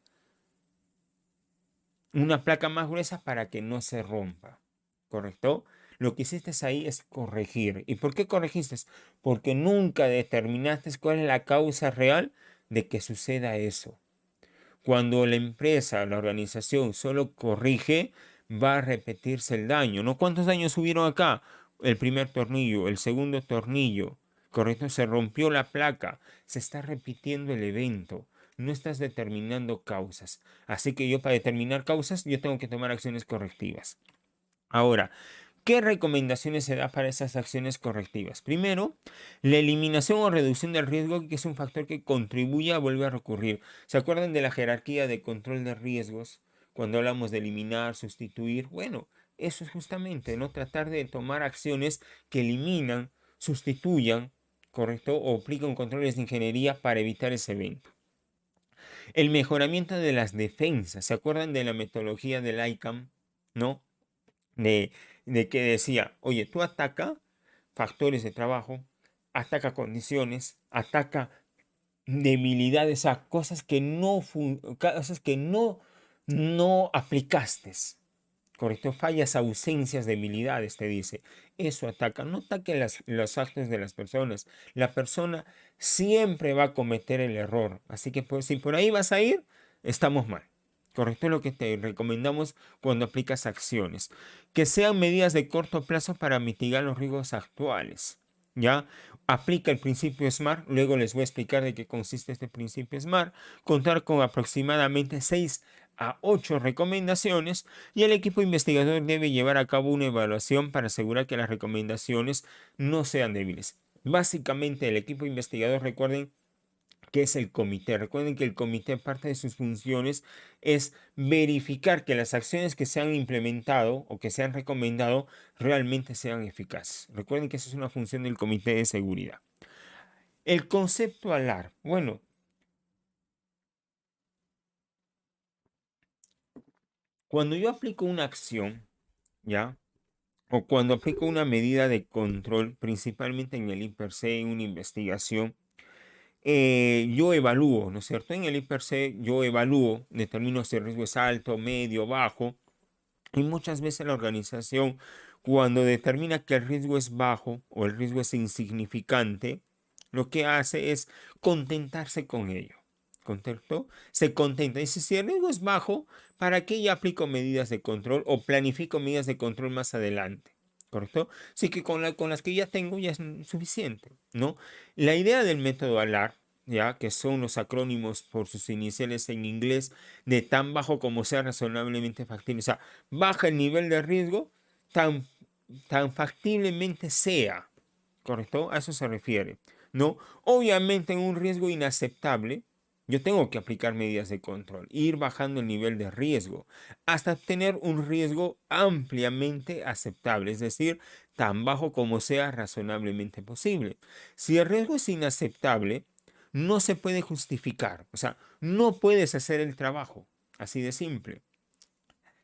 para que no se rompa. ¿Correcto? Lo que hiciste ahí es corregir. ¿Y por qué corregiste? Porque nunca determinaste cuál es la causa real de que suceda eso. Cuando la empresa, la organización solo corrige, va a repetirse el daño. ¿No? ¿Cuántos daños hubieron acá? El primer tornillo, el segundo tornillo, ¿correcto? Se rompió la placa, se está repitiendo el evento. No estás determinando causas. Así que yo para determinar causas, yo tengo que tomar acciones correctivas. Ahora, ¿qué recomendaciones se da para esas acciones correctivas? Primero, la eliminación o reducción del riesgo, que es un factor que contribuye a volver a recurrir. ¿Se acuerdan de la jerarquía de control de riesgos? Cuando hablamos de eliminar, sustituir. Bueno, eso es justamente, ¿no? Tratar de tomar acciones que eliminan, sustituyan, ¿correcto? O aplican controles de ingeniería para evitar ese evento. El mejoramiento de las defensas. ¿Se acuerdan de la metodología del ICAM? ¿No? de, de que decía, oye, tú ataca factores de trabajo, ataca condiciones, ataca debilidades, a cosas que no aplicaste. ¿Correcto? Fallas, ausencias, debilidades, te dice. Eso ataca. No ataque los actos de las personas. La persona siempre va a cometer el error. Así que si por ahí vas a ir, estamos mal. ¿Correcto? Es lo que te recomendamos cuando aplicas acciones. Que sean medidas de corto plazo para mitigar los riesgos actuales. ¿Ya? Aplica el principio SMART. Luego les voy a explicar de qué consiste este principio SMART. Contar con aproximadamente 6 a 8 recomendaciones y el equipo investigador debe llevar a cabo una evaluación para asegurar que las recomendaciones no sean débiles. Básicamente el equipo investigador, recuerden que es el comité. Recuerden que el comité, parte de sus funciones es verificar que las acciones que se han implementado o que se han recomendado realmente sean eficaces. Recuerden que esa es una función del comité de seguridad. El concepto ALAR. Bueno, cuando yo aplico una acción, ¿ya? O cuando aplico una medida de control, principalmente en el IPRC, en una investigación, yo evalúo, ¿no es cierto? En el IPRC yo evalúo, determino si el riesgo es alto, medio, bajo, y muchas veces la organización, cuando determina que el riesgo es bajo o el riesgo es insignificante, lo que hace es contentarse con ello. ¿Correcto? Se contenta. Dice, si el riesgo es bajo, ¿para qué ya aplico medidas de control o planifico medidas de control más adelante? ¿Correcto? Sí que con las que ya tengo ya es suficiente, ¿no? La idea del método ALAR, ya que son los acrónimos por sus iniciales en inglés, de tan bajo como sea razonablemente factible. O sea, baja el nivel de riesgo tan factiblemente sea. ¿Correcto? A eso se refiere, ¿no? Obviamente en un riesgo inaceptable, yo tengo que aplicar medidas de control, ir bajando el nivel de riesgo hasta tener un riesgo ampliamente aceptable, es decir, tan bajo como sea razonablemente posible. Si el riesgo es inaceptable, no se puede justificar, o sea, no puedes hacer el trabajo, así de simple,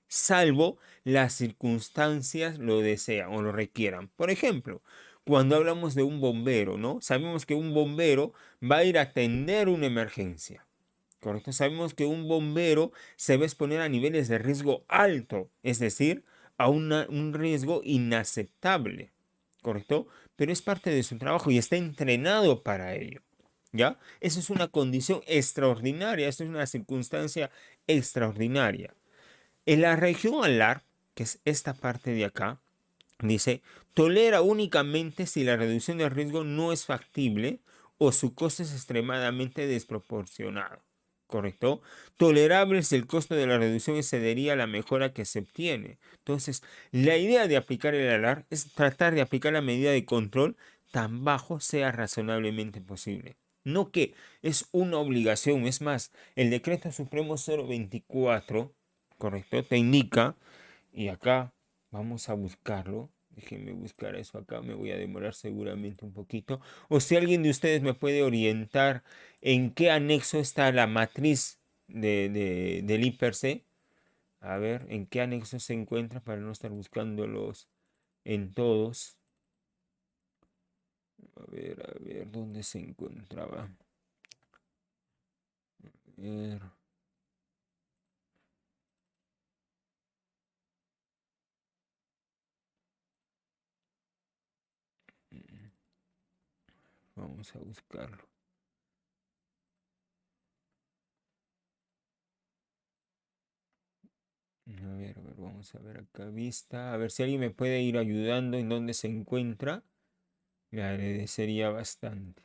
salvo las circunstancias lo desean o lo requieran. Por ejemplo, cuando hablamos de un bombero, ¿no? Sabemos que un bombero va a ir a atender una emergencia. ¿Correcto? Sabemos que un bombero se va a exponer a niveles de riesgo alto, es decir, a un riesgo inaceptable. ¿Correcto? Pero es parte de su trabajo y está entrenado para ello. ¿ya? Esa es una condición extraordinaria, esa es una circunstancia extraordinaria. En la región alar, que es esta parte de acá, dice, tolera únicamente si la reducción de riesgo no es factible o su costo es extremadamente desproporcionado. ¿Correcto? Tolerable si el costo de la reducción excedería a la mejora que se obtiene. Entonces, la idea de aplicar el ALAR es tratar de aplicar la medida de control tan bajo sea razonablemente posible. No que es una obligación. Es más, el decreto supremo 024, ¿correcto? Te indica, y acá vamos a buscarlo. Déjenme buscar eso acá, me voy a demorar seguramente un poquito. O si alguien de ustedes me puede orientar en qué anexo está la matriz del IPRC. A ver, en qué anexo se encuentra para no estar buscándolos en todos. A ver, ¿dónde se encontraba? A ver. Vamos a buscarlo. A ver, vamos a ver acá vista. A ver si alguien me puede ir ayudando en dónde se encuentra. Le agradecería bastante.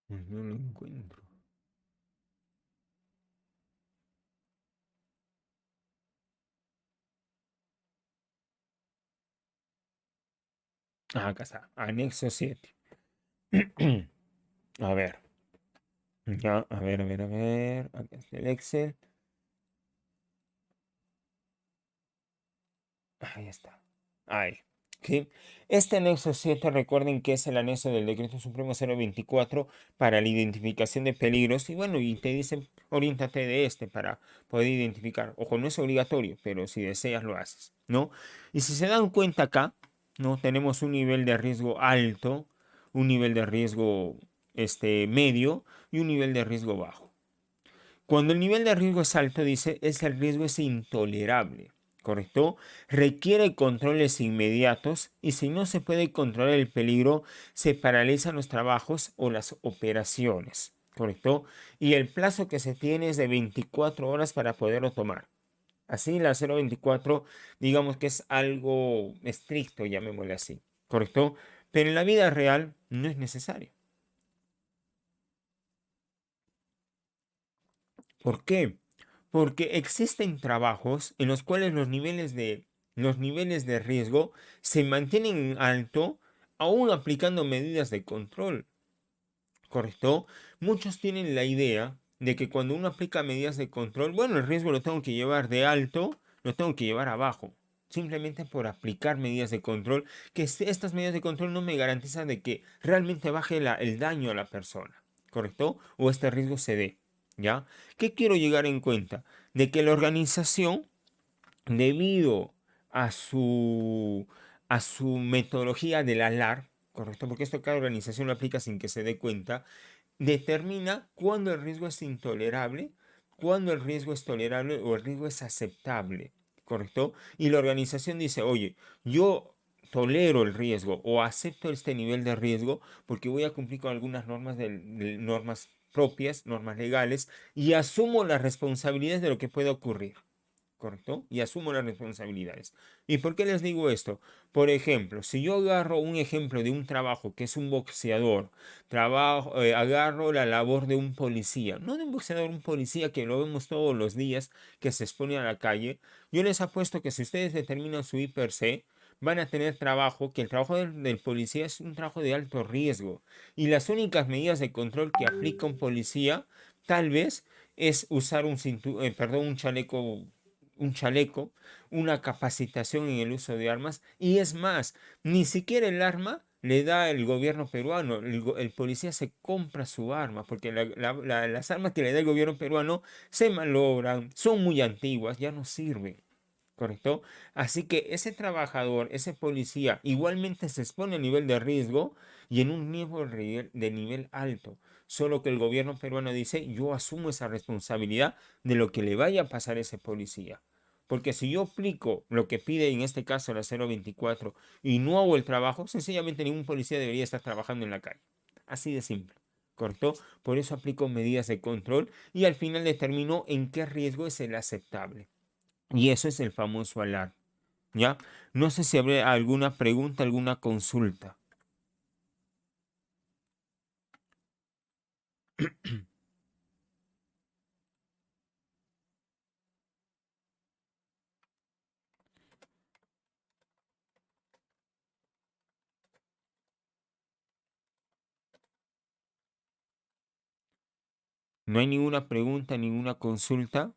Pues no lo encuentro. Ah, acá está. Anexo 7. A ver. Ya, a ver. Acá está el Excel. Ahí está. Ahí. ¿Sí? Este anexo 7, recuerden que es el anexo del Decreto Supremo 024 para la identificación de peligros. Y bueno, y te dicen, oriéntate de este para poder identificar. Ojo, no es obligatorio, pero si deseas lo haces, ¿no? Y si se dan cuenta acá, ¿no? Tenemos un nivel de riesgo alto, un nivel de riesgo medio y un nivel de riesgo bajo. Cuando el nivel de riesgo es alto, dice, el riesgo es intolerable, ¿correcto? Requiere controles inmediatos y si no se puede controlar el peligro, se paralizan los trabajos o las operaciones, ¿correcto? Y el plazo que se tiene es de 24 horas para poderlo tomar. Así, la 024, digamos que es algo estricto, llamémosle así, ¿correcto? Pero en la vida real no es necesario. ¿Por qué? Porque existen trabajos en los cuales los niveles de riesgo se mantienen alto aún aplicando medidas de control, ¿correcto? Muchos tienen la idea de que cuando uno aplica medidas de control, bueno, el riesgo lo tengo que llevar de alto, lo tengo que llevar a bajo. Simplemente por aplicar medidas de control, que estas medidas de control no me garantizan de que realmente baje el daño a la persona, ¿correcto? O este riesgo se dé, ¿ya? ¿Qué quiero llegar en cuenta? De que la organización, debido a a su metodología del alar, ¿correcto? Porque esto cada organización lo aplica sin que se dé cuenta, determina cuándo el riesgo es intolerable, cuándo el riesgo es tolerable o el riesgo es aceptable, ¿correcto? Y la organización dice, oye, yo tolero el riesgo o acepto este nivel de riesgo porque voy a cumplir con algunas normas, normas propias, normas legales, y asumo las responsabilidades de lo que pueda ocurrir. ¿Correcto? Y asumo las responsabilidades. ¿Y por qué les digo esto? Por ejemplo, si yo agarro un ejemplo de un trabajo que es un boxeador, agarro la labor de un policía, no de un boxeador, un policía que lo vemos todos los días, que se expone a la calle, yo les apuesto que si ustedes determinan su IPRC, van a tener trabajo, que el trabajo del policía es un trabajo de alto riesgo. Y las únicas medidas de control que aplica un policía, tal vez, es usar un chaleco, una capacitación en el uso de armas y es más, ni siquiera el arma le da el gobierno peruano, el policía se compra su arma porque las armas que le da el gobierno peruano se malogran, son muy antiguas, ya no sirven. ¿correcto? Así que ese trabajador, ese policía, igualmente se expone a nivel de riesgo y en un de nivel alto. Solo que el gobierno peruano dice, yo asumo esa responsabilidad de lo que le vaya a pasar a ese policía. Porque si yo aplico lo que pide en este caso la 024 y no hago el trabajo, sencillamente ningún policía debería estar trabajando en la calle. Así de simple. ¿Correcto? Por eso aplico medidas de control y al final determino en qué riesgo es el aceptable. Y eso es el famoso alarme. ¿Ya? No sé si habrá alguna pregunta, alguna consulta. ¿No hay ninguna pregunta, ninguna consulta?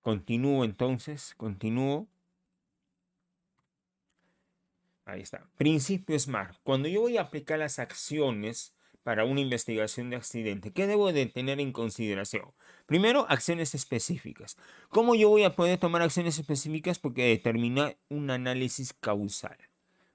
Continúo entonces, continúo. Ahí está. Principio SMART. Cuando yo voy a aplicar las acciones para una investigación de accidente, ¿qué debo de tener en consideración? Primero, acciones específicas. ¿Cómo yo voy a poder tomar acciones específicas? Porque determina un análisis causal.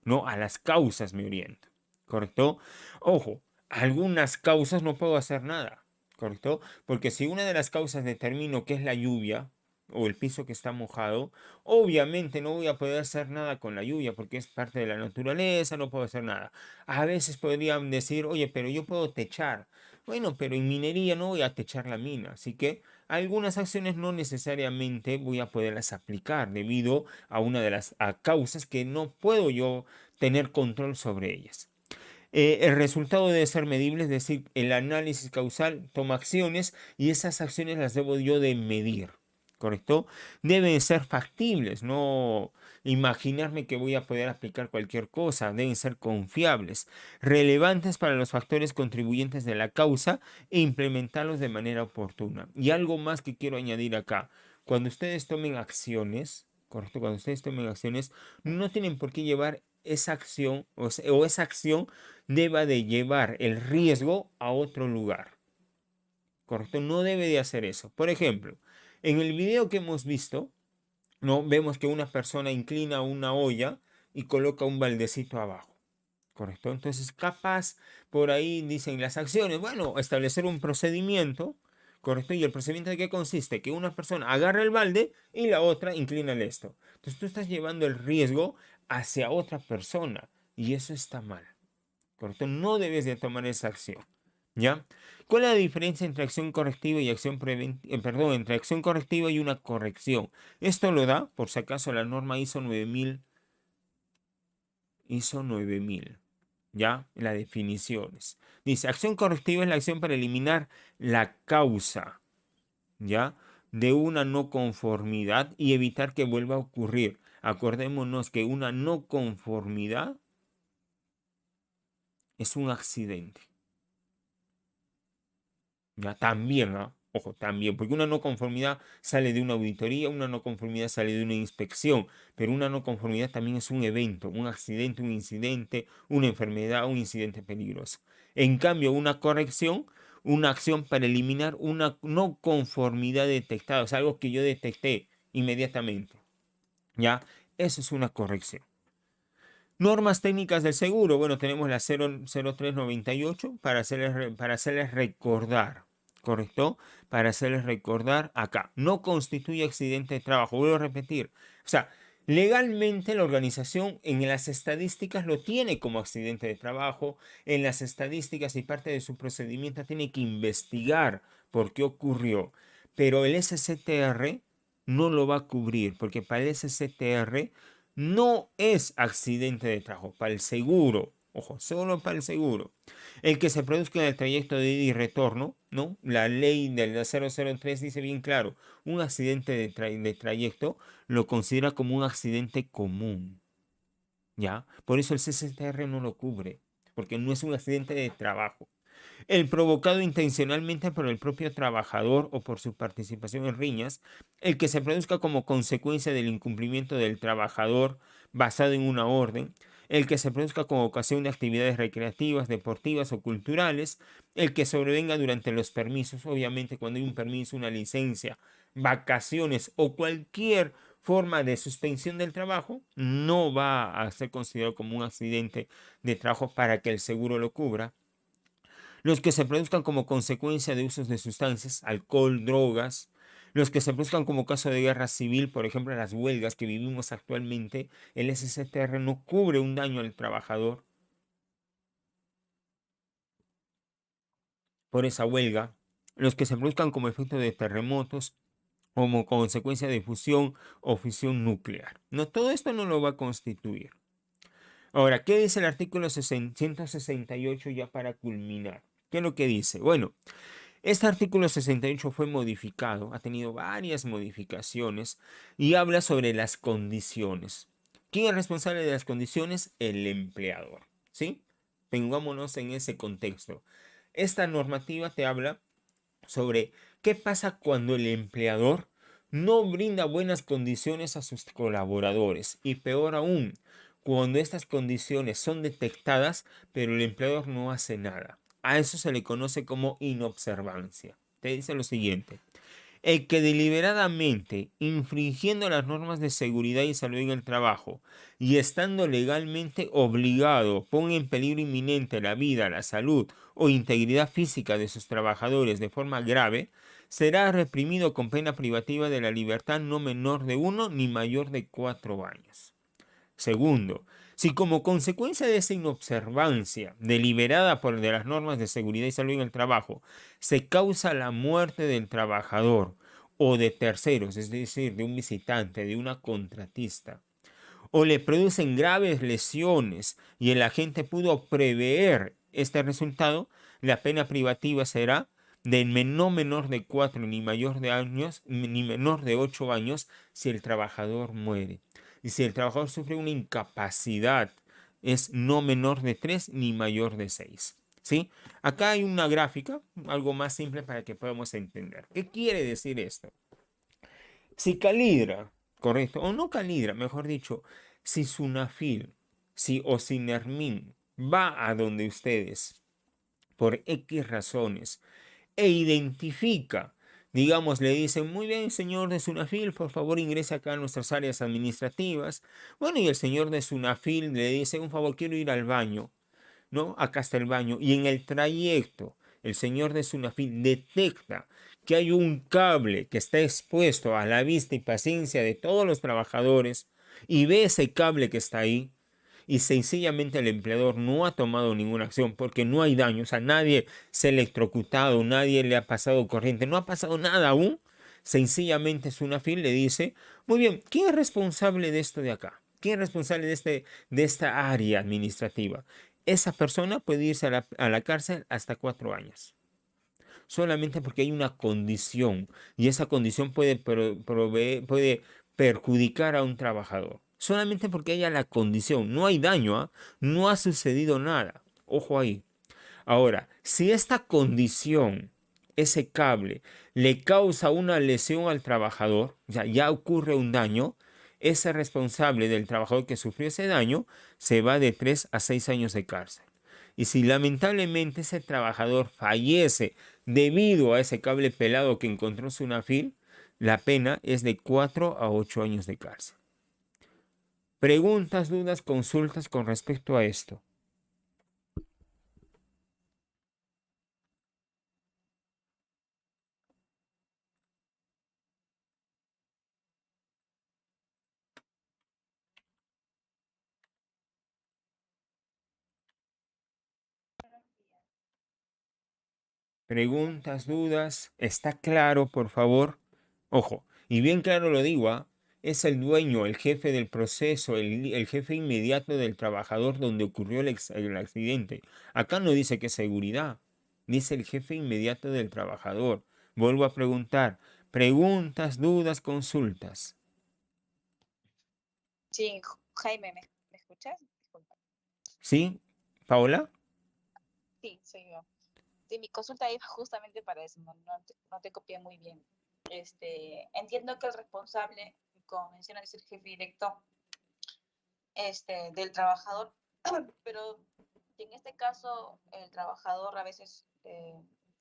No, a las causas me oriento. ¿Correcto? Ojo, algunas causas no puedo hacer nada. ¿Correcto? Porque si una de las causas determino que es la lluvia o el piso que está mojado, obviamente no voy a poder hacer nada con la lluvia porque es parte de la naturaleza, no puedo hacer nada. A veces podrían decir, oye, pero yo puedo techar. Bueno, pero en minería no voy a techar la mina, así que algunas acciones no necesariamente voy a poderlas aplicar debido a una de las causas que no puedo yo tener control sobre ellas. El resultado debe ser medible, es decir, el análisis causal toma acciones y esas acciones las debo yo de medir, ¿correcto? Deben ser factibles, no imaginarme que voy a poder aplicar cualquier cosa, deben ser confiables, relevantes para los factores contribuyentes de la causa e implementarlos de manera oportuna. Y algo más que quiero añadir acá, cuando ustedes tomen acciones, ¿correcto? Cuando ustedes tomen acciones, no tienen por qué llevar esa acción o esa acción deba de llevar el riesgo a otro lugar. ¿Correcto? No debe de hacer eso. Por ejemplo, en el video que hemos visto, ¿no? Vemos que una persona inclina una olla y coloca un baldecito abajo. ¿Correcto? Entonces, capaz, por ahí dicen las acciones, bueno, establecer un procedimiento, ¿correcto? ¿Y el procedimiento de qué consiste? Que una persona agarra el balde y la otra inclina el esto. Entonces, tú estás llevando el riesgo hacia otra persona y eso está mal. ¿Correcto? No debes de tomar esa acción. ¿Ya? ¿Cuál es la diferencia entre acción correctiva y acción preventiva? Perdón, entre acción correctiva y una corrección. Esto lo da, por si acaso, la norma ISO 9000. ISO 9000. ¿Ya? Las definiciones. Dice, acción correctiva es la acción para eliminar la causa, ¿ya? De una no conformidad y evitar que vuelva a ocurrir. Acordémonos que una no conformidad es un accidente. Ya también, ¿ah? Ojo, también, porque una no conformidad sale de una auditoría, una no conformidad sale de una inspección, pero una no conformidad también es un evento, un accidente, un incidente, una enfermedad, un incidente peligroso. En cambio, una corrección, una acción para eliminar una no conformidad detectada, o sea, algo que yo detecté inmediatamente. ¿Ya? Eso es una corrección. Normas técnicas del seguro. Bueno, tenemos la 00398 para hacerles recordar, ¿correcto? Para hacerles recordar acá. No constituye accidente de trabajo. Vuelvo a repetir. O sea, legalmente la organización en las estadísticas lo tiene como accidente de trabajo. En las estadísticas y parte de su procedimiento tiene que investigar por qué ocurrió. Pero el SCTR no lo va a cubrir porque para el SCTR no es accidente de trabajo, para el seguro, ojo, solo para el seguro. El que se produzca en el trayecto de ida y retorno, ¿no? La ley del 003 dice bien claro, un accidente de trayecto lo considera como un accidente común, ¿ya? Por eso el CCTR no lo cubre, porque no es un accidente de trabajo. El provocado intencionalmente por el propio trabajador o por su participación en riñas, el que se produzca como consecuencia del incumplimiento del trabajador basado en una orden, el que se produzca con ocasión de actividades recreativas, deportivas o culturales, el que sobrevenga durante los permisos, obviamente cuando hay un permiso, una licencia, vacaciones o cualquier forma de suspensión del trabajo, no va a ser considerado como un accidente de trabajo para que el seguro lo cubra. Los que se produzcan como consecuencia de usos de sustancias, alcohol, drogas, los que se produzcan como caso de guerra civil, por ejemplo, las huelgas que vivimos actualmente, el SCTR no cubre un daño al trabajador por esa huelga, los que se produzcan como efecto de terremotos, como consecuencia de fusión o fisión nuclear. No, todo esto no lo va a constituir. Ahora, ¿qué dice el artículo 168 ya para culminar? ¿Qué es lo que dice? Bueno, este artículo 68 fue modificado, ha tenido varias modificaciones y habla sobre las condiciones. ¿Quién es responsable de las condiciones? El empleador, ¿sí? Pongámonos en ese contexto. Esta normativa te habla sobre qué pasa cuando el empleador no brinda buenas condiciones a sus colaboradores y peor aún, cuando estas condiciones son detectadas pero el empleador no hace nada. A eso se le conoce como inobservancia. Te dice lo siguiente: el que deliberadamente, infringiendo las normas de seguridad y salud en el trabajo y estando legalmente obligado, ponga en peligro inminente la vida, la salud o integridad física de sus trabajadores de forma grave, será reprimido con pena privativa de la libertad no menor de 1 ni mayor de 4 años. Segundo, si como consecuencia de esa inobservancia deliberada por de las normas de seguridad y salud en el trabajo se causa la muerte del trabajador o de terceros, es decir, de un visitante, de una contratista, o le producen graves lesiones y el agente pudo prever este resultado, la pena privativa será de no menor de 4 ni mayor de años, ni menor de 8 años si el trabajador muere. Y si el trabajador sufre una incapacidad, es no menor de 3 ni mayor de 6. ¿Sí? Acá hay una gráfica, algo más simple para que podamos entender. ¿Qué quiere decir esto? Si Calidra, correcto, o no Calidra, mejor dicho, si Sunafil, si Osinermin va a donde ustedes por X razones e identifica, digamos, le dicen, muy bien, señor de Sunafil, por favor ingrese acá a nuestras áreas administrativas. Bueno, y el señor de Sunafil le dice, un favor, quiero ir al baño, ¿no? Acá está el baño. Y en el trayecto, el señor de Sunafil detecta que hay un cable que está expuesto a la vista y paciencia de todos los trabajadores y ve ese cable que está ahí y sencillamente el empleador no ha tomado ninguna acción porque no hay daño, o sea, nadie se ha electrocutado, nadie le ha pasado corriente, no ha pasado nada aún. Sencillamente Sunafil le dice, muy bien, ¿quién es responsable de esto de acá? ¿Quién es responsable de esta área administrativa? Esa persona puede irse a la cárcel hasta 4 años. Solamente porque hay una condición y esa condición puede perjudicar a un trabajador. Solamente porque haya la condición. No hay daño, ¿ah? No ha sucedido nada. Ojo ahí. Ahora, si esta condición, ese cable, le causa una lesión al trabajador, ya ocurre un daño, ese responsable del trabajador que sufrió ese daño se va de 3 a 6 años de cárcel. Y si lamentablemente ese trabajador fallece debido a ese cable pelado que encontró Sunafil, la pena es de 4 a 8 años de cárcel. Preguntas, dudas, consultas con respecto a esto. Preguntas, dudas, ¿está claro, por favor? Ojo, y bien claro lo digo, ¿ah? Es el dueño, el jefe del proceso, el jefe inmediato del trabajador donde ocurrió el accidente. Acá no dice que es seguridad, dice el jefe inmediato del trabajador. Vuelvo a preguntar, preguntas, dudas, consultas. Sí, Jaime, ¿me escuchas? Disculpa. ¿Sí? ¿Paola? Sí, soy yo. Sí, mi consulta iba justamente para eso, no te copié muy bien. Entiendo que el responsable, como mencionas, es el jefe directo. del trabajador, pero en este caso el trabajador a veces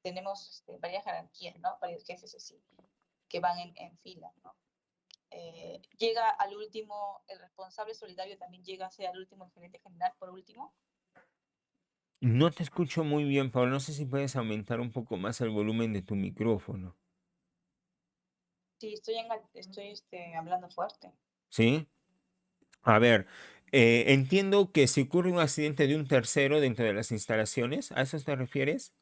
tenemos varias jerarquías, ¿no? Varios jefes así, que van en fila, ¿no? Llega al último, el responsable solidario también llega a ser al último el gerente general por último. No te escucho muy bien, Pablo. No sé si puedes aumentar un poco más el volumen de tu micrófono. Sí, estoy hablando fuerte. ¿Sí? A ver, entiendo que si ocurre un accidente de un tercero dentro de las instalaciones, ¿a eso te refieres?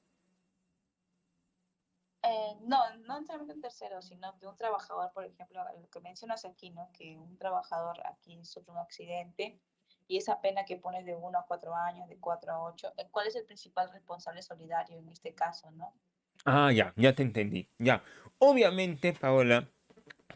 No, no necesariamente un tercero, sino de un trabajador, por ejemplo, lo que mencionas aquí, ¿no? Que un trabajador aquí sufre un accidente y esa pena que pones de 1 a 4 años, de 4 a 8, ¿cuál es el principal responsable solidario en este caso, no? Ah, ya te entendí. Ya. Obviamente, Paola,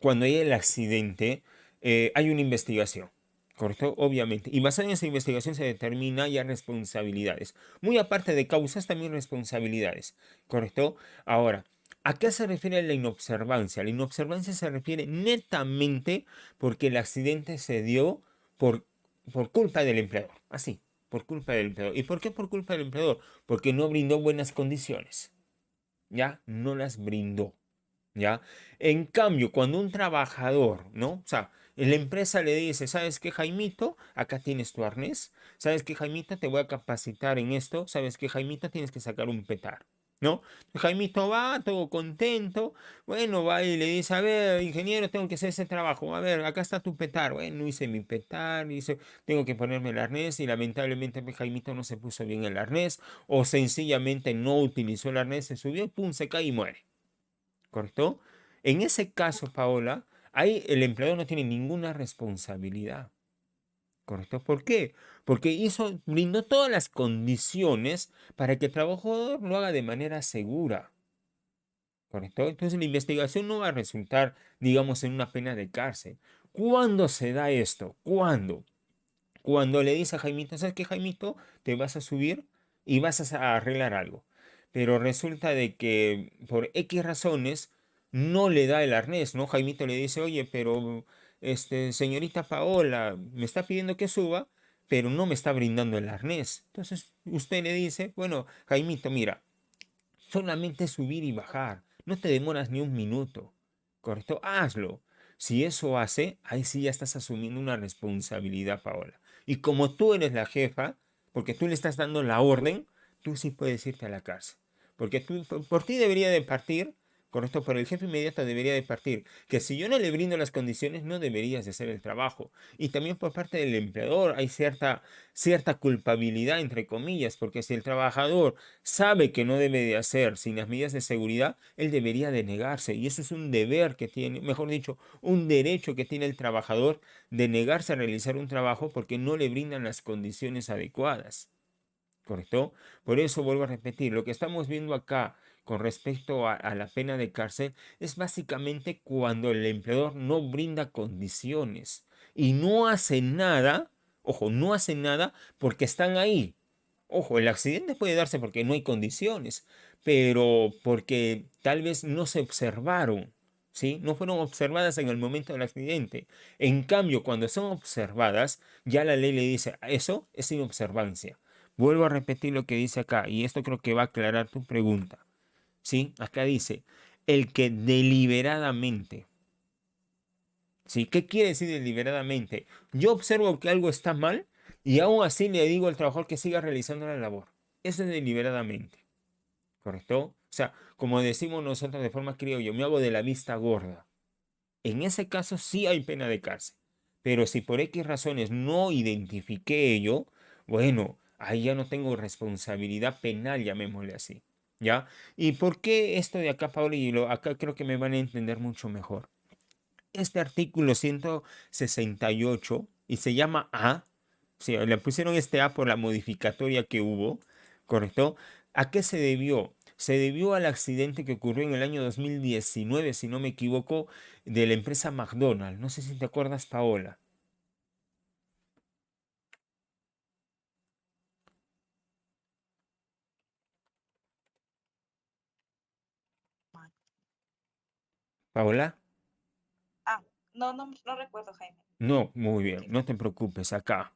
cuando hay el accidente, hay una investigación, ¿correcto? Obviamente. Y basada en esa investigación se determina ya responsabilidades. Muy aparte de causas, también responsabilidades, ¿correcto? Ahora, ¿a qué se refiere la inobservancia? La inobservancia se refiere netamente porque el accidente se dio por, por culpa del empleador. Así, por culpa del empleador. ¿Y por qué por culpa del empleador? Porque no brindó buenas condiciones. ¿Ya? No las brindó. ¿Ya? En cambio, cuando un trabajador, ¿no? O sea, la empresa le dice, ¿sabes qué, Jaimito? Acá tienes tu arnés. ¿Sabes qué, Jaimito? Te voy a capacitar en esto. ¿Sabes qué, Jaimito? Tienes que sacar un petar, ¿no? Jaimito va, todo contento. Bueno, va y le dice, a ver, ingeniero, tengo que hacer ese trabajo. A ver, acá está tu petar. Bueno, hice mi petar, tengo que ponerme el arnés y lamentablemente mi Jaimito no se puso bien el arnés o sencillamente no utilizó el arnés, se subió, pum, se cae y muere. ¿Correcto? En ese caso, Paola, ahí el empleador no tiene ninguna responsabilidad. ¿Correcto? ¿Por qué? Porque brindó todas las condiciones para que el trabajador lo haga de manera segura. ¿Correcto? Entonces la investigación no va a resultar, digamos, en una pena de cárcel. ¿Cuándo se da esto? ¿Cuándo? Cuando le dice a Jaimito, ¿sabes qué, Jaimito? Te vas a subir y vas a arreglar algo. Pero resulta de que por X razones no le da el arnés, ¿no? Jaimito le dice, oye, pero señorita Paola me está pidiendo que suba, pero no me está brindando el arnés. Entonces usted le dice, bueno, Jaimito, mira, solamente subir y bajar. No te demoras ni un minuto. ¿Correcto? Hazlo. Si eso hace, ahí sí ya estás asumiendo una responsabilidad, Paola. Y como tú eres la jefa, porque tú le estás dando la orden, tú sí puedes irte a la cárcel. Porque por ti debería de partir, correcto, por el jefe inmediato debería de partir, que si yo no le brindo las condiciones, no deberías de hacer el trabajo. Y también por parte del empleador hay cierta culpabilidad, entre comillas, porque si el trabajador sabe que no debe de hacer sin las medidas de seguridad, él debería de negarse. Y eso es un deber que tiene, mejor dicho, un derecho que tiene el trabajador de negarse a realizar un trabajo porque no le brindan las condiciones adecuadas. ¿Correcto? Por eso vuelvo a repetir, lo que estamos viendo acá con respecto a la pena de cárcel es básicamente cuando el empleador no brinda condiciones y no hace nada, ojo, no hace nada porque están ahí. Ojo, el accidente puede darse porque no hay condiciones, pero porque tal vez no se observaron, ¿sí? No fueron observadas en el momento del accidente. En cambio, cuando son observadas, ya la ley le dice, eso es inobservancia. Vuelvo a repetir lo que dice acá, y esto creo que va a aclarar tu pregunta, ¿sí? Acá dice, el que deliberadamente, ¿sí? ¿Qué quiere decir deliberadamente? Yo observo que algo está mal y aún así le digo al trabajador que siga realizando la labor. Eso es deliberadamente, ¿correcto? O sea, como decimos nosotros de forma criolla, me hago de la vista gorda. En ese caso sí hay pena de cárcel. Pero si por X razones no identifiqué ello, bueno, ahí ya no tengo responsabilidad penal, llamémosle así. ¿Ya? ¿Y por qué esto de acá, Pablo? Y acá creo que me van a entender mucho mejor. Este artículo 168 y se llama A, o sea, le pusieron este A por la modificatoria que hubo, ¿correcto? ¿A qué se debió? Se debió al accidente que ocurrió en el año 2019, si no me equivoco, de la empresa McDonald's. No sé si te acuerdas, Paola. Paola. Ah, no recuerdo, Jaime. No, muy bien, Sí. no te preocupes, acá.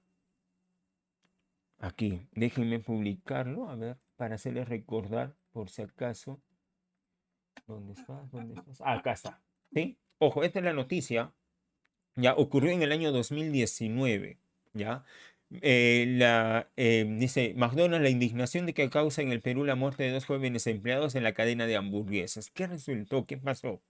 Aquí, déjenme publicarlo, a ver, para hacerles recordar, por si acaso. ¿Dónde estás? ¿Dónde estás? Ah, acá está. ¿Sí? Ojo, esta es la noticia. Ya ocurrió en el año 2019. ¿Ya? Dice McDonald's, la indignación de que causa en el Perú la muerte de dos jóvenes empleados en la cadena de hamburguesas. ¿Qué resultó? ¿Qué pasó?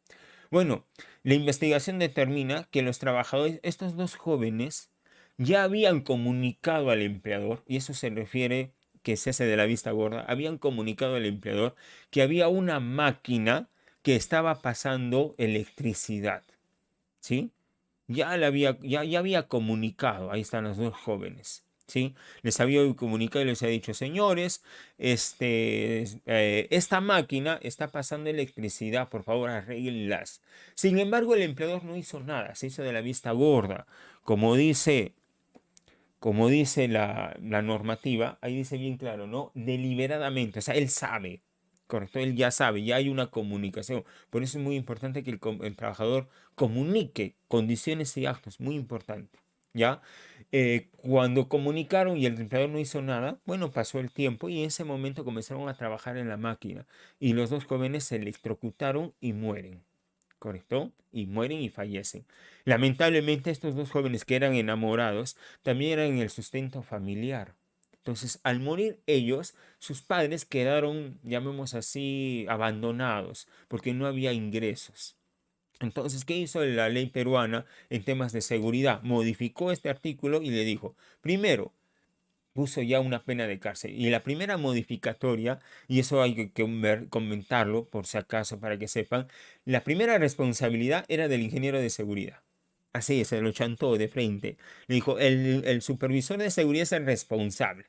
Bueno, la investigación determina que los trabajadores, estos dos jóvenes, ya habían comunicado al empleador, y eso se refiere que se hace de la vista gorda, habían comunicado al empleador que había una máquina que estaba pasando electricidad, ¿sí? Ya había comunicado, ahí están los dos jóvenes, ¿sí? Les había comunicado y les había dicho, señores, esta máquina está pasando electricidad, por favor arréglenlas. Sin embargo, el empleador no hizo nada, se hizo de la vista gorda. Como dice, como dice la normativa, ahí dice bien claro, ¿no? Deliberadamente, o sea, él sabe, correcto, él ya sabe, ya hay una comunicación. Por eso es muy importante que el trabajador comunique condiciones y actos, muy importante, ¿ya? Cuando comunicaron y el empleador no hizo nada, bueno, pasó el tiempo y en ese momento comenzaron a trabajar en la máquina y los dos jóvenes se electrocutaron y mueren. ¿Correcto? Y mueren y fallecen. Lamentablemente estos dos jóvenes que eran enamorados también eran el sustento familiar. Entonces, al morir ellos, sus padres quedaron, llamemos así, abandonados, porque no había ingresos. Entonces, ¿qué hizo la ley peruana en temas de seguridad? Modificó este artículo y le dijo, primero, puso ya una pena de cárcel. Y la primera modificatoria, y eso hay que comentarlo por si acaso para que sepan, la primera responsabilidad era del ingeniero de seguridad. Así se lo chantó de frente. Le dijo, el supervisor de seguridad es el responsable.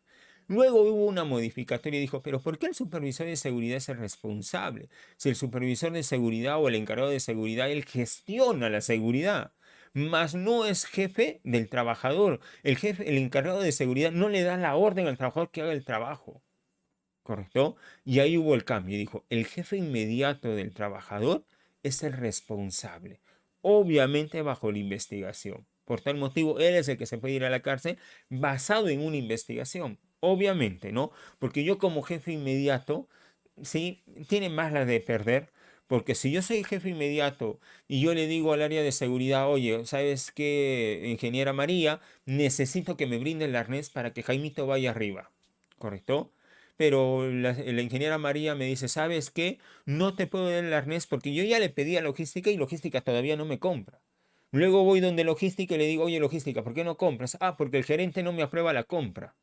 Luego hubo una modificatoria y dijo, pero ¿por qué el supervisor de seguridad es el responsable? Si el supervisor de seguridad o el encargado de seguridad, él gestiona la seguridad, mas no es jefe del trabajador. El jefe, el encargado de seguridad no le da la orden al trabajador que haga el trabajo. ¿Correcto? Y ahí hubo el cambio. Dijo, el jefe inmediato del trabajador es el responsable. Obviamente bajo la investigación. Por tal motivo, él es el que se puede ir a la cárcel basado en una investigación. Obviamente, ¿no? Porque yo como jefe inmediato, sí, tiene más la de perder. Porque si yo soy jefe inmediato y yo le digo al área de seguridad, oye, ¿sabes qué, ingeniera María? Necesito que me brinde el arnés para que Jaimito vaya arriba. ¿Correcto? Pero la ingeniera María me dice, ¿sabes qué? No te puedo dar el arnés porque yo ya le pedí a logística y logística todavía no me compra. Luego voy donde logística y le digo, oye, logística, ¿por qué no compras? Ah, porque el gerente no me aprueba la compra.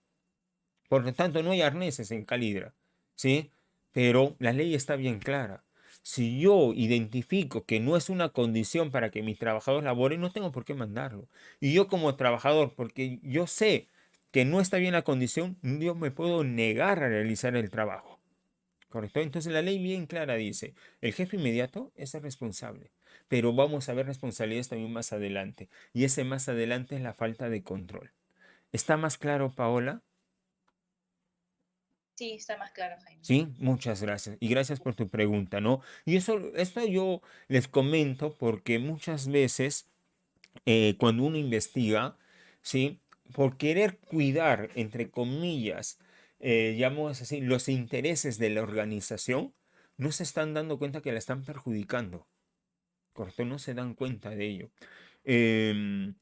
Por lo tanto, no hay arneses en Calidra, ¿sí? Pero la ley está bien clara. Si yo identifico que no es una condición para que mis trabajadores laboren, no tengo por qué mandarlo. Y yo como trabajador, porque yo sé que no está bien la condición, yo me puedo negar a realizar el trabajo. ¿Correcto? Entonces la ley bien clara dice, el jefe inmediato es el responsable, pero vamos a ver responsabilidades también más adelante. Y ese más adelante es la falta de control. ¿Está más claro, Paola? Sí, está más claro, Jaime. Sí, muchas gracias. Y gracias por tu pregunta, ¿no? Y esto yo les comento porque muchas veces cuando uno investiga, ¿sí? Por querer cuidar, entre comillas, llamamos así, los intereses de la organización, no se están dando cuenta que la están perjudicando. ¿Correcto? No se dan cuenta de ello. Em,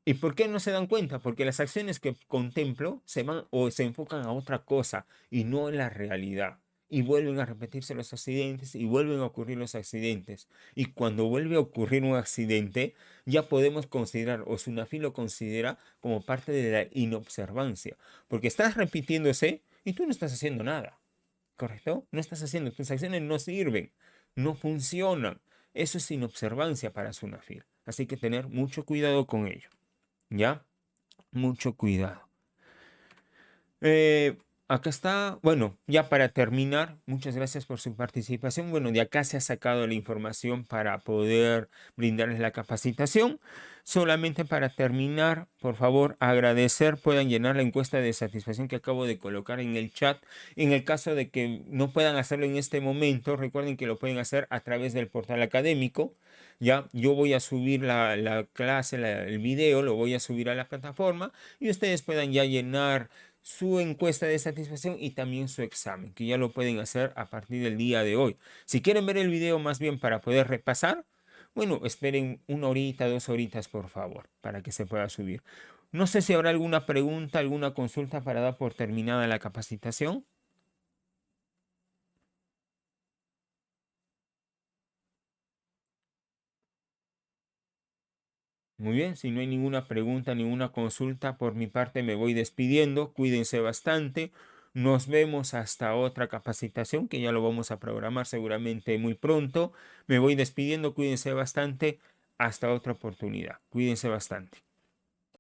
¿Y por qué no se dan cuenta? Porque las acciones que contemplo se van o se enfocan a otra cosa y no en la realidad. Y vuelven a repetirse los accidentes y vuelven a ocurrir los accidentes. Y cuando vuelve a ocurrir un accidente, ya podemos considerar, o Sunafil lo considera como parte de la inobservancia. Porque estás repitiéndose y tú no estás haciendo nada. ¿Correcto? No estás haciendo, tus acciones no sirven, no funcionan. Eso es inobservancia para Sunafil. Así que tener mucho cuidado con ello. ¿Ya? Mucho cuidado. Acá está, bueno, ya para terminar, muchas gracias por su participación. Bueno, de acá se ha sacado la información para poder brindarles la capacitación. Solamente para terminar, por favor, agradecer, puedan llenar la encuesta de satisfacción que acabo de colocar en el chat. En el caso de que no puedan hacerlo en este momento, recuerden que lo pueden hacer a través del portal académico. Ya, yo voy a subir la clase, el video, lo voy a subir a la plataforma y ustedes puedan ya llenar su encuesta de satisfacción y también su examen, que ya lo pueden hacer a partir del día de hoy. Si quieren ver el video más bien para poder repasar, bueno, esperen 1 horita, 2 horitas, por favor, para que se pueda subir. No sé si habrá alguna pregunta, alguna consulta para dar por terminada la capacitación. Muy bien, si no hay ninguna pregunta, ninguna consulta, por mi parte me voy despidiendo. Cuídense bastante. Nos vemos hasta otra capacitación que ya lo vamos a programar seguramente muy pronto. Me voy despidiendo, cuídense bastante. Hasta otra oportunidad. Cuídense bastante.